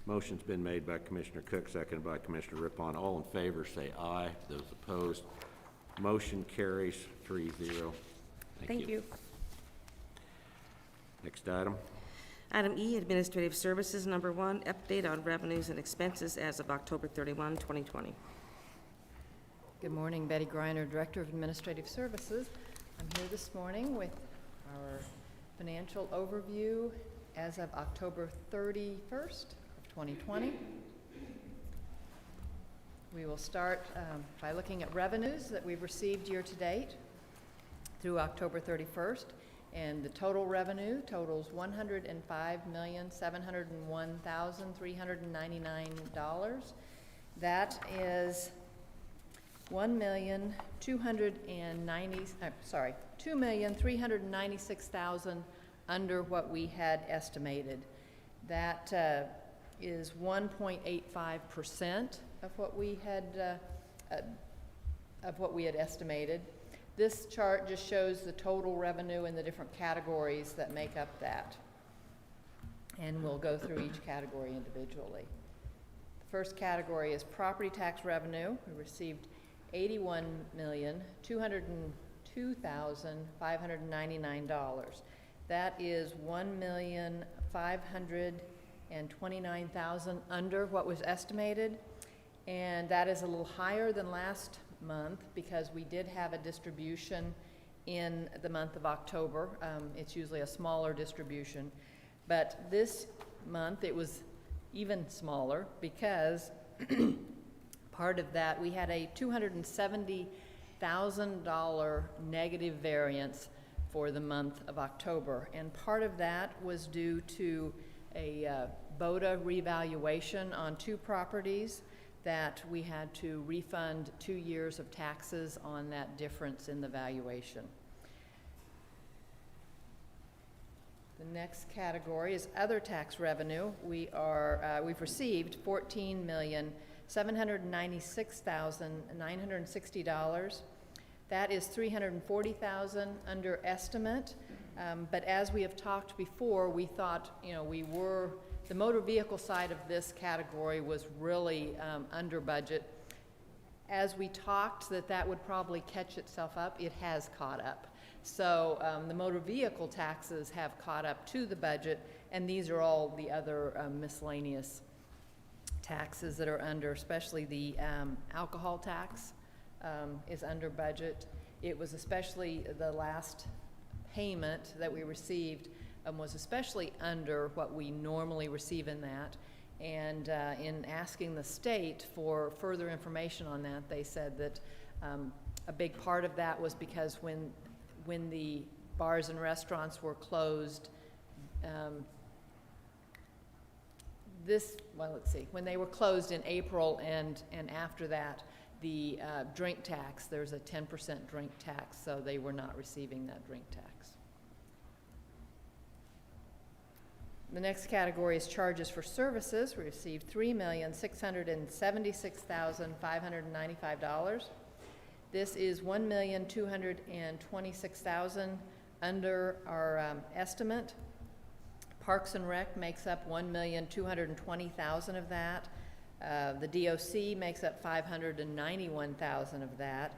Motion's been made by Commissioner Cook, seconded by Commissioner Rippon. All in favor, say aye. Those opposed, motion carries 3-0. Thank you. Next item. Item E, Administrative Services, number 1, update on revenues and expenses as of October 31, 2020. Good morning, Betty Griner, Director of Administrative Services. I'm here this morning with our financial overview as of October 31st of 2020. We will start by looking at revenues that we've received year to date through October 31st. And the total revenue totals $105,701,399. That is $2,396,000 under what we had estimated. That is 1.85% of what we had estimated. This chart just shows the total revenue in the different categories that make up that. And we'll go through each category individually. The first category is property tax revenue. We received $81,202,599. That is $1,529,000 under what was estimated. And that is a little higher than last month because we did have a distribution in the month of October. It's usually a smaller distribution, but this month it was even smaller because part of that we had a $270,000 negative variance for the month of October, and part of that was due to a BOTA revaluation on 2 properties that we had to refund 2 years of taxes on that difference in the valuation. The next category is other tax revenue. We've received $14,796,960. That is $340,000 under estimate. But as we have talked before, we thought, the motor vehicle side of this category was really under budget. As we talked that would probably catch itself up, it has caught up. So the motor vehicle taxes have caught up to the budget, and these are all the other miscellaneous taxes that are under, especially the alcohol tax is under budget. It was especially the last payment that we received was especially under what we normally receive in that. And in asking the state for further information on that, they said that a big part of that was because when the bars and restaurants were closed, when they were closed in April and after that, the drink tax, there's a 10% drink tax, so they were not receiving that drink tax. The next category is charges for services. We received $3,676,595. This is $1,226,000 under our estimate. Parks and Rec makes up $1,220,000 of that. The DOC makes up $591,000 of that.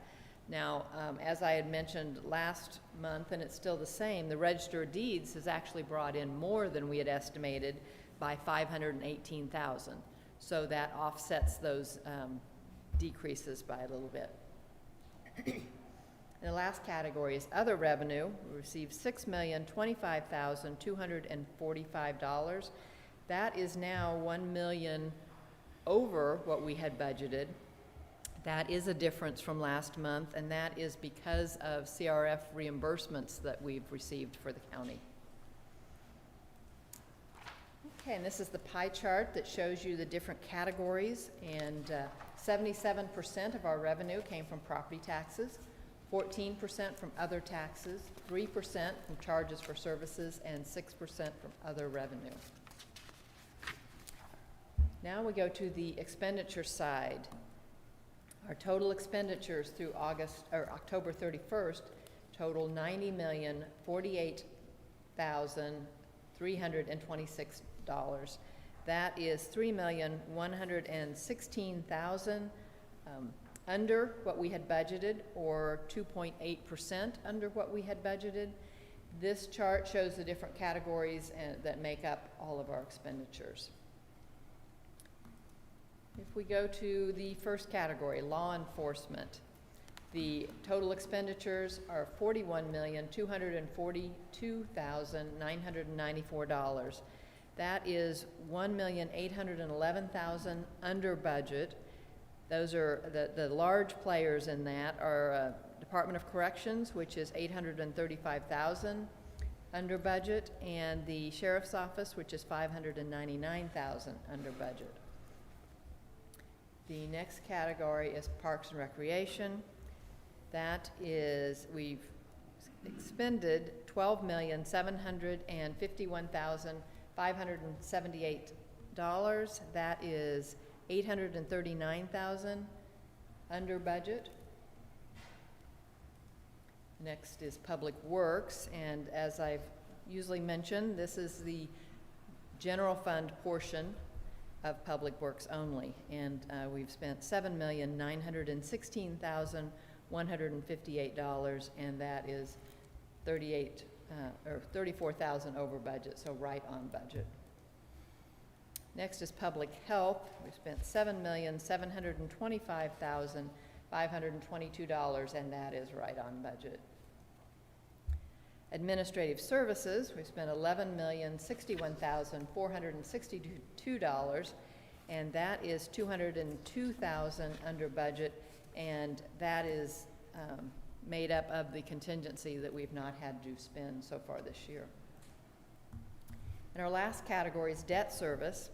Now, as I had mentioned last month, and it's still the same, the Register of Deeds has actually brought in more than we had estimated by $518,000. So that offsets those decreases by a little bit. And the last category is other revenue. We received $6,025,245. That is now $1 million over what we had budgeted. That is a difference from last month, and that is because of CRF reimbursements that we've received for the county. Okay, and this is the pie chart that shows you the different categories, and 77% of our revenue came from property taxes, 14% from other taxes, 3% from charges for services, and 6% from other revenue. Now we go to the expenditure side. Our total expenditures through October 31st total $90,048,326. That is $3,116,000 under what we had budgeted, or 2.8% under what we had budgeted. This chart shows the different categories that make up all of our expenditures. If we go to the first category, law enforcement, the total expenditures are $41,242,994. That is $1,811,000 under budget. Those are the large players in that are Department of Corrections, which is $835,000 under budget, and the Sheriff's Office, which is $599,000 under budget. The next category is Parks and Recreation. That is, we've expended $12,751,578. That is $839,000 under budget. Next is Public Works, and as I've usually mentioned, this is the general fund portion of Public Works only, and we've spent $7,916,158, and that is $34,000 over budget, so right on budget. Next is Public Health. We've spent $7,725,522, and that is right on budget. Administrative Services, we've spent $11,061,462, and that is $202,000 under budget, and that is made up of the contingency that we've not had to spend so far this year. And our last category is debt service,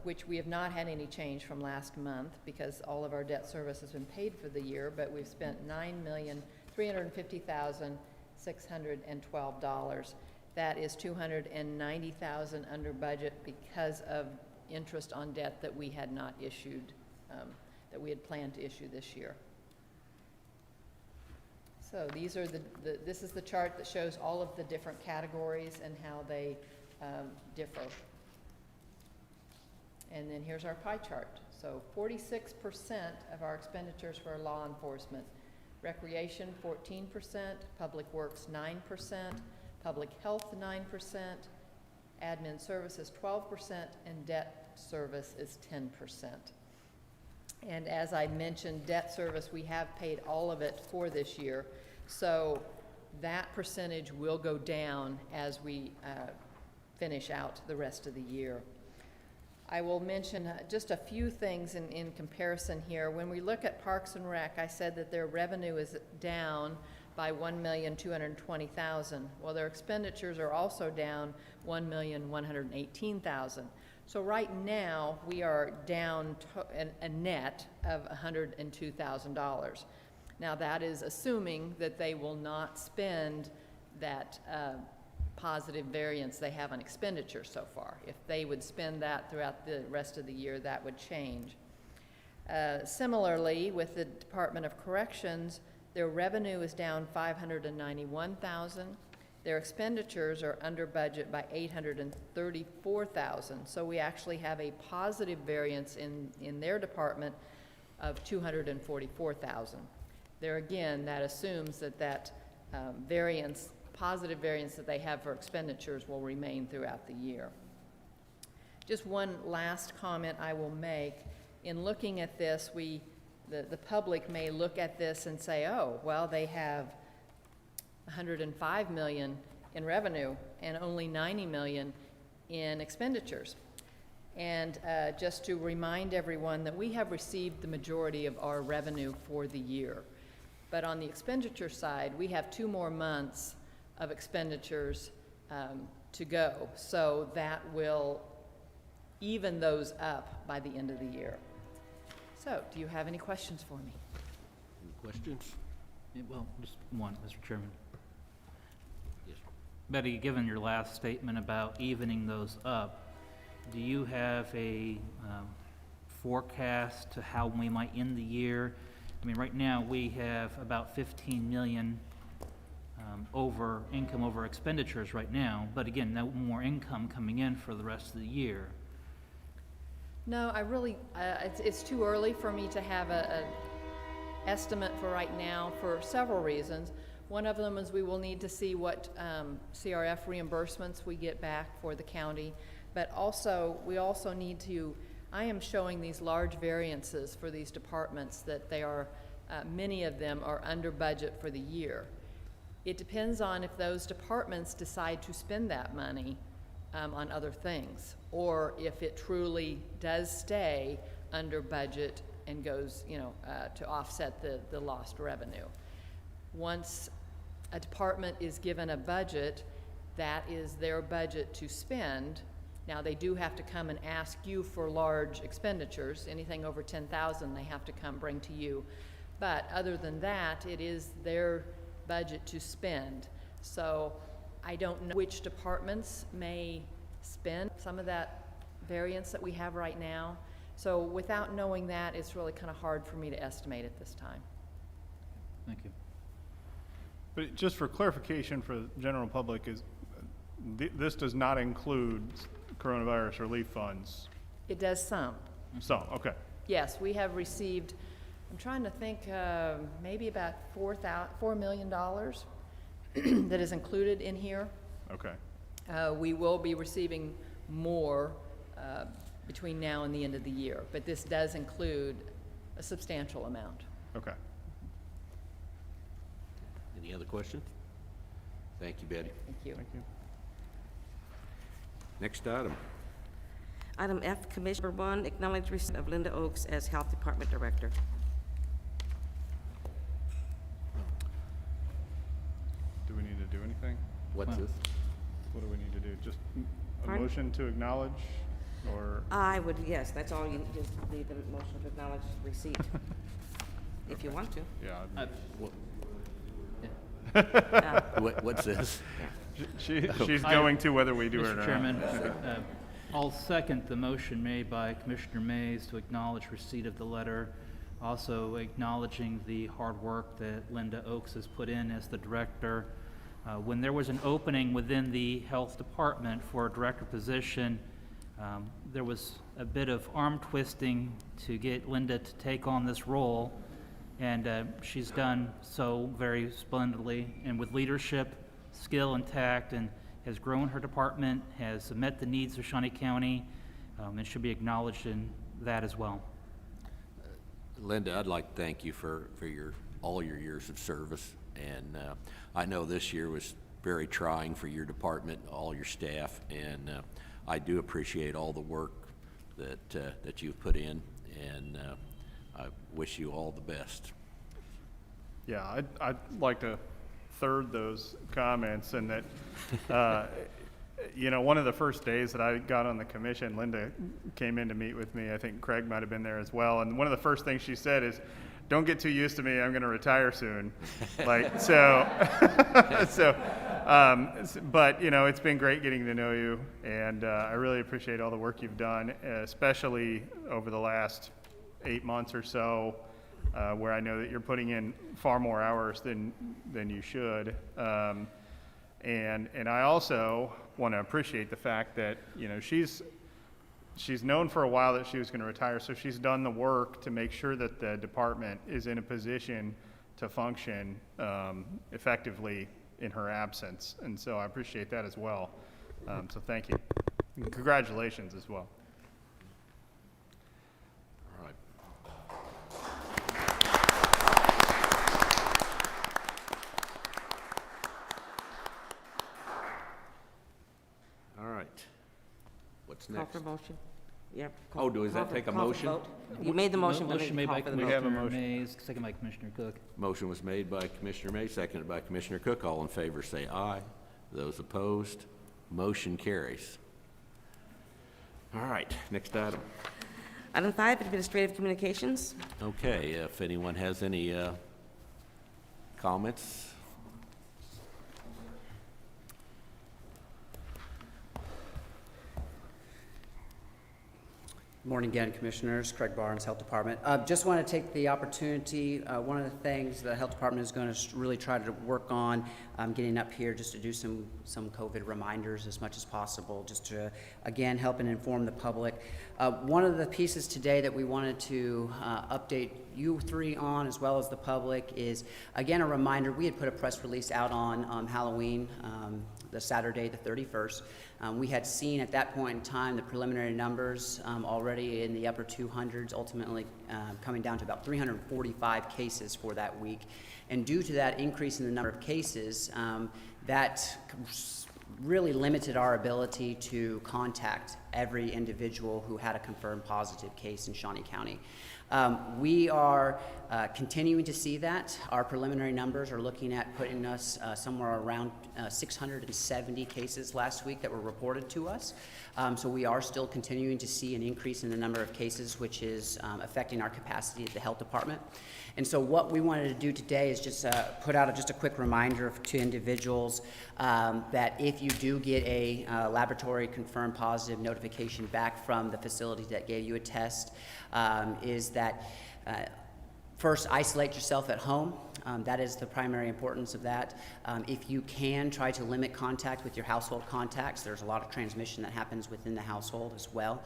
which we have not had any change from last month because all of our debt service has been paid for the year, but we've spent $9,350,612. That is $290,000 under budget because of interest on debt that we had not issued, that we had planned to issue this year. So these are this is the chart that shows all of the different categories and how they differ. And then here's our pie chart. So 46% of our expenditures for law enforcement, recreation 14%, public works 9%, public health 9%, admin services 12%, and debt service is 10%. And as I mentioned, debt service, we have paid all of it for this year, so that percentage will go down as we finish out the rest of the year. I will mention just a few things in comparison here. When we look at Parks and Rec, I said that their revenue is down by $1,220,000. Well, their expenditures are also down $1,118,000. So right now, we are down a net of $102,000. Now, that is assuming that they will not spend that positive variance they have on expenditure so far. If they would spend that throughout the rest of the year, that would change. Similarly, with the Department of Corrections, their revenue is down $591,000. Their expenditures are under budget by $834,000. So we actually have a positive variance in their department of $244,000. There again, that assumes that positive variance that they have for expenditures will remain throughout the year. Just one last comment I will make. In looking at this, the public may look at this and say, oh, well, they have $105 million in revenue and only $90 million in expenditures. And just to remind everyone that we have received the majority of our revenue for the year. But on the expenditure side, we have 2 more months of expenditures to go. So that will even those up by the end of the year. So, do you have any questions for me? Any questions? Yeah, well, just one, Mr. Chairman. Yes. Betty, given your last statement about evening those up, do you have a forecast to how we might end the year? I mean, right now, we have about 15 million income over expenditures right now, but again, no more income coming in for the rest of the year. No, I really, it's too early for me to have an estimate for right now for several reasons. One of them is we will need to see what CRF reimbursements we get back for the county, but also, we also need to, I am showing these large variances for these departments that they are, many of them are under budget for the year. It depends on if those departments decide to spend that money on other things, or if it truly does stay under budget and goes, to offset the lost revenue. Once a department is given a budget, that is their budget to spend. Now, they do have to come and ask you for large expenditures. Anything over 10,000, they have to come bring to you. But other than that, it is their budget to spend. So I don't know which departments may spend some of that variance that we have right now. So without knowing that, it's really kind of hard for me to estimate at this time. Thank you. But just for clarification for the general public, is this does not include coronavirus relief funds? It does some. Some, okay. Yes, we have received, I'm trying to think, maybe about $4 million that is included in here. Okay. We will be receiving more between now and the end of the year, but this does include a substantial amount. Okay. Any other questions? Thank you, Betty. Thank you. Thank you. Next item. Item F, Commissioner 1, acknowledge receipt of Linda Oaks as Health Department Director. Do we need to do anything? What's this? What do we need to do? Just a Pardon? motion to acknowledge, or? I would, yes, that's all you just need, the motion to acknowledge receipt, if you want to. Yeah. What's this? She's going to whether we do it or not. Mr. Chairman, I'll second the motion made by Commissioner Mays to acknowledge receipt of the letter, also acknowledging the hard work that Linda Oaks has put in as the director. When there was an opening within the health department for a director position, there was a bit of arm twisting to get Linda to take on this role, and she's done so very splendidly and with leadership, skill, and tact, and has grown her department, has met the needs of Shawnee County, and should be acknowledged in that as well. Linda, I'd like to thank you for all your years of service, and I know this year was very trying for your department, all your staff, and I do appreciate all the work that you've put in, and I wish you all the best. Yeah, I'd like to third those comments, and that, one of the first days that I got on the commission, Linda came in to meet with me. I think Craig might have been there as well. And one of the first things she said is, "Don't get too used to me. I'm going to retire soon." But it's been great getting to know you, and I really appreciate all the work you've done, especially over the last 8 months or so. Where I know that you're putting in far more hours than you should, and I also want to appreciate the fact that she's known for a while that she was going to retire, so she's done the work to make sure that the department is in a position to function effectively in her absence, and so I appreciate that as well. So thank you, and congratulations as well. What's Call next? for motion. Yep. Does that take a motion? You made the motion, but Motion made by call for the Commissioner motion. Mays, second by Commissioner Cook. Motion was made by Commissioner May, seconded by Commissioner Cook. All in favor say aye. Those opposed, motion carries. All right, next item. Item 5, administrative communications. Okay, if anyone has any comments. Morning again, Commissioners. Craig Barnes, Health Department. Just want to take the opportunity, one of the things the Health Department is going to really try to work on, getting up here just to do some COVID reminders as much as possible, just to, again, help and inform the public. One of the pieces today that we wanted to update you three on, as well as the public, is, again, a reminder. We had put a press release out on Halloween, the Saturday, the 31st. We had seen at that point in time the preliminary numbers already in the upper 200s, ultimately coming down to about 345 cases for that week. And due to that increase in the number of cases, that really limited our ability to contact every individual who had a confirmed positive case in Shawnee County. We are continuing to see that. Our preliminary numbers are looking at putting us somewhere around 670 cases last week that were reported to us. So we are still continuing to see an increase in the number of cases, which is affecting our capacity at the Health Department. And so what we wanted to do today is just put out just a quick reminder to individuals that if you do get a laboratory confirmed positive notification back from the facility that gave you a test, is that first, isolate yourself at home. That is the primary importance of that. If you can, try to limit contact with your household contacts. There's a lot of transmission that happens within the household as well.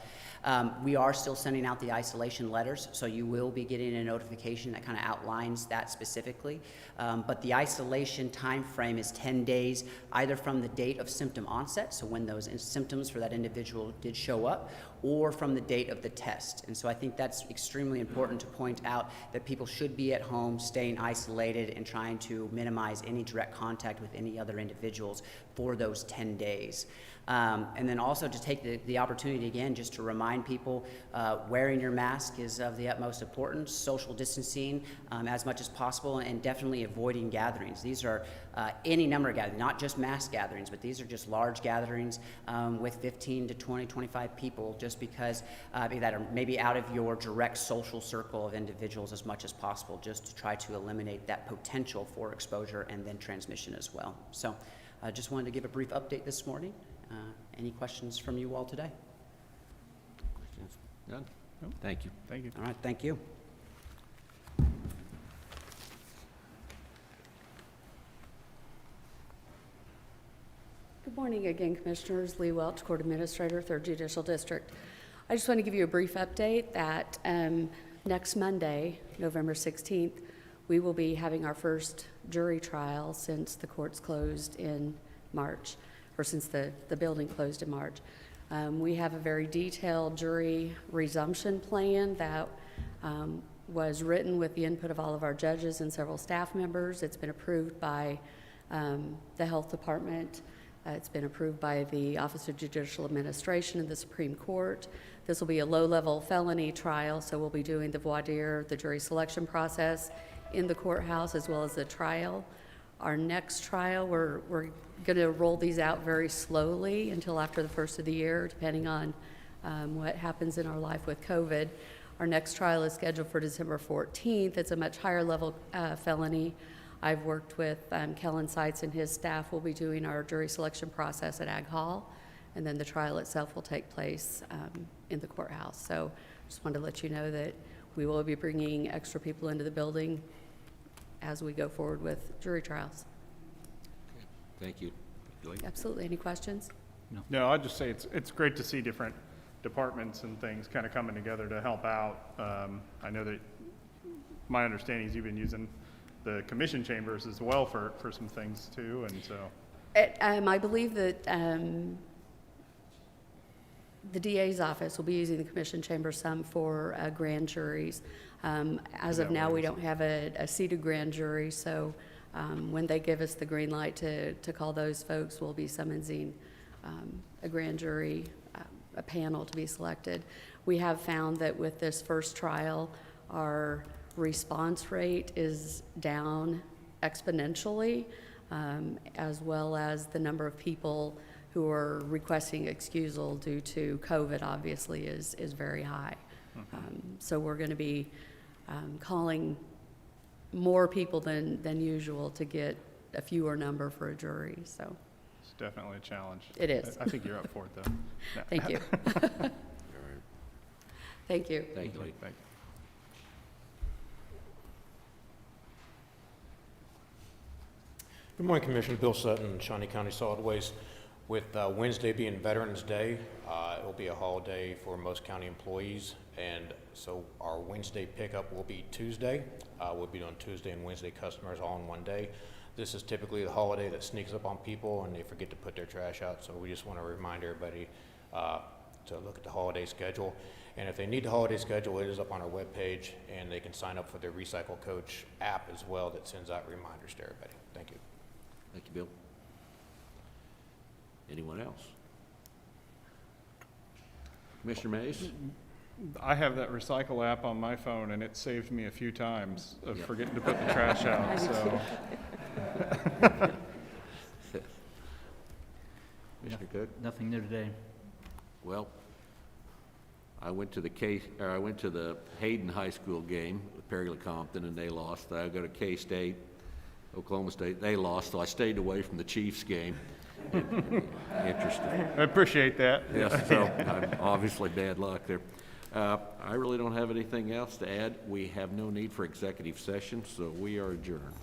We are still sending out the isolation letters, so you will be getting a notification that kind of outlines that specifically. But the isolation time frame is 10 days, either from the date of symptom onset, so when those symptoms for that individual did show up, or from the date of the test. And so I think that's extremely important to point out, that people should be at home, staying isolated, and trying to minimize any direct contact with any other individuals for those 10 days. And then also to take the opportunity again just to remind people, wearing your mask is of the utmost importance, social distancing as much as possible, and definitely avoiding gatherings. These are any number of gatherings, not just mass gatherings, but these are just large gatherings with 15 to 20, 25 people, just because that are maybe out of your direct social circle of individuals as much as possible, just to try to eliminate that potential for exposure and then transmission as well. So I just wanted to give a brief update this morning. Any questions from you all today? Questions? None? No. Thank you. Thank you. All right, thank you. Good morning again, Commissioners. Lee Welch, Court Administrator, 3rd Judicial District. I just want to give you a brief update that next Monday, November 16th, we will be having our first jury trial since the courts closed in March, or since the building closed in March. We have a very detailed jury resumption plan that was written with the input of all of our judges and several staff members. It's been approved by the Health Department. It's been approved by the Office of Judicial Administration and the Supreme Court. This will be a low-level felony trial, so we'll be doing the voir dire, the jury selection process in the courthouse, as well as the trial. Our next trial, we're going to roll these out very slowly until after the first of the year, depending on what happens in our life with COVID. Our next trial is scheduled for December 14th. It's a much higher level felony. I've worked with Kellen Seitz and his staff. Will be doing our jury selection process at Ag Hall, and then the trial itself will take place in the courthouse. So just wanted to let you know that we will be bringing extra people into the building as we go forward with jury trials. Thank you. Absolutely. Any questions? No, I'd just say it's great to see different departments and things kind of coming together to help out. I know that my understanding is you've been using the commission chambers as well for some things too, and so. I believe that the DA's office will be using the commission chamber some for grand juries. As of now, we don't have a seated grand jury, so when they give us the green light to call those folks, we'll be summoning a grand jury, a panel to be selected. We have found that with this first trial, our response rate is down exponentially, as well as the number of people who are requesting excusal due to COVID obviously is very high. So we're going to be calling more people than usual to get a fewer number for a jury, so. It's definitely a challenge. It is. I think you're up for it, though. No. Thank you. Thank you. Thank you, Lee. Thank you. Good morning, Commissioner. Bill Sutton, Shawnee County Solid Waste. With Wednesday being Veterans Day, it will be a holiday for most county employees, and so our Wednesday pickup will be Tuesday. We'll be doing Tuesday and Wednesday customers all in one day. This is typically the holiday that sneaks up on people and they forget to put their trash out, so we just want to remind everybody to look at the holiday schedule. And if they need the holiday schedule, it is up on our webpage, and they can sign up for the Recycle Coach app as well that sends out reminders to everybody. Thank you. Thank you, Bill. Anyone else? Commissioner Mays? I have that Recycle app on my phone, and it saved me a few times of forgetting to put the trash out, so. Mr. Cook? Nothing new today. Well, I went to the Hayden High School game with Perry Lecompton, and they lost. I go to K-State, Oklahoma State, they lost, so I stayed away from the Chiefs game. Interesting. I appreciate that. Yes, so obviously bad luck there. I really don't have anything else to add. We have no need for executive session, so we are adjourned.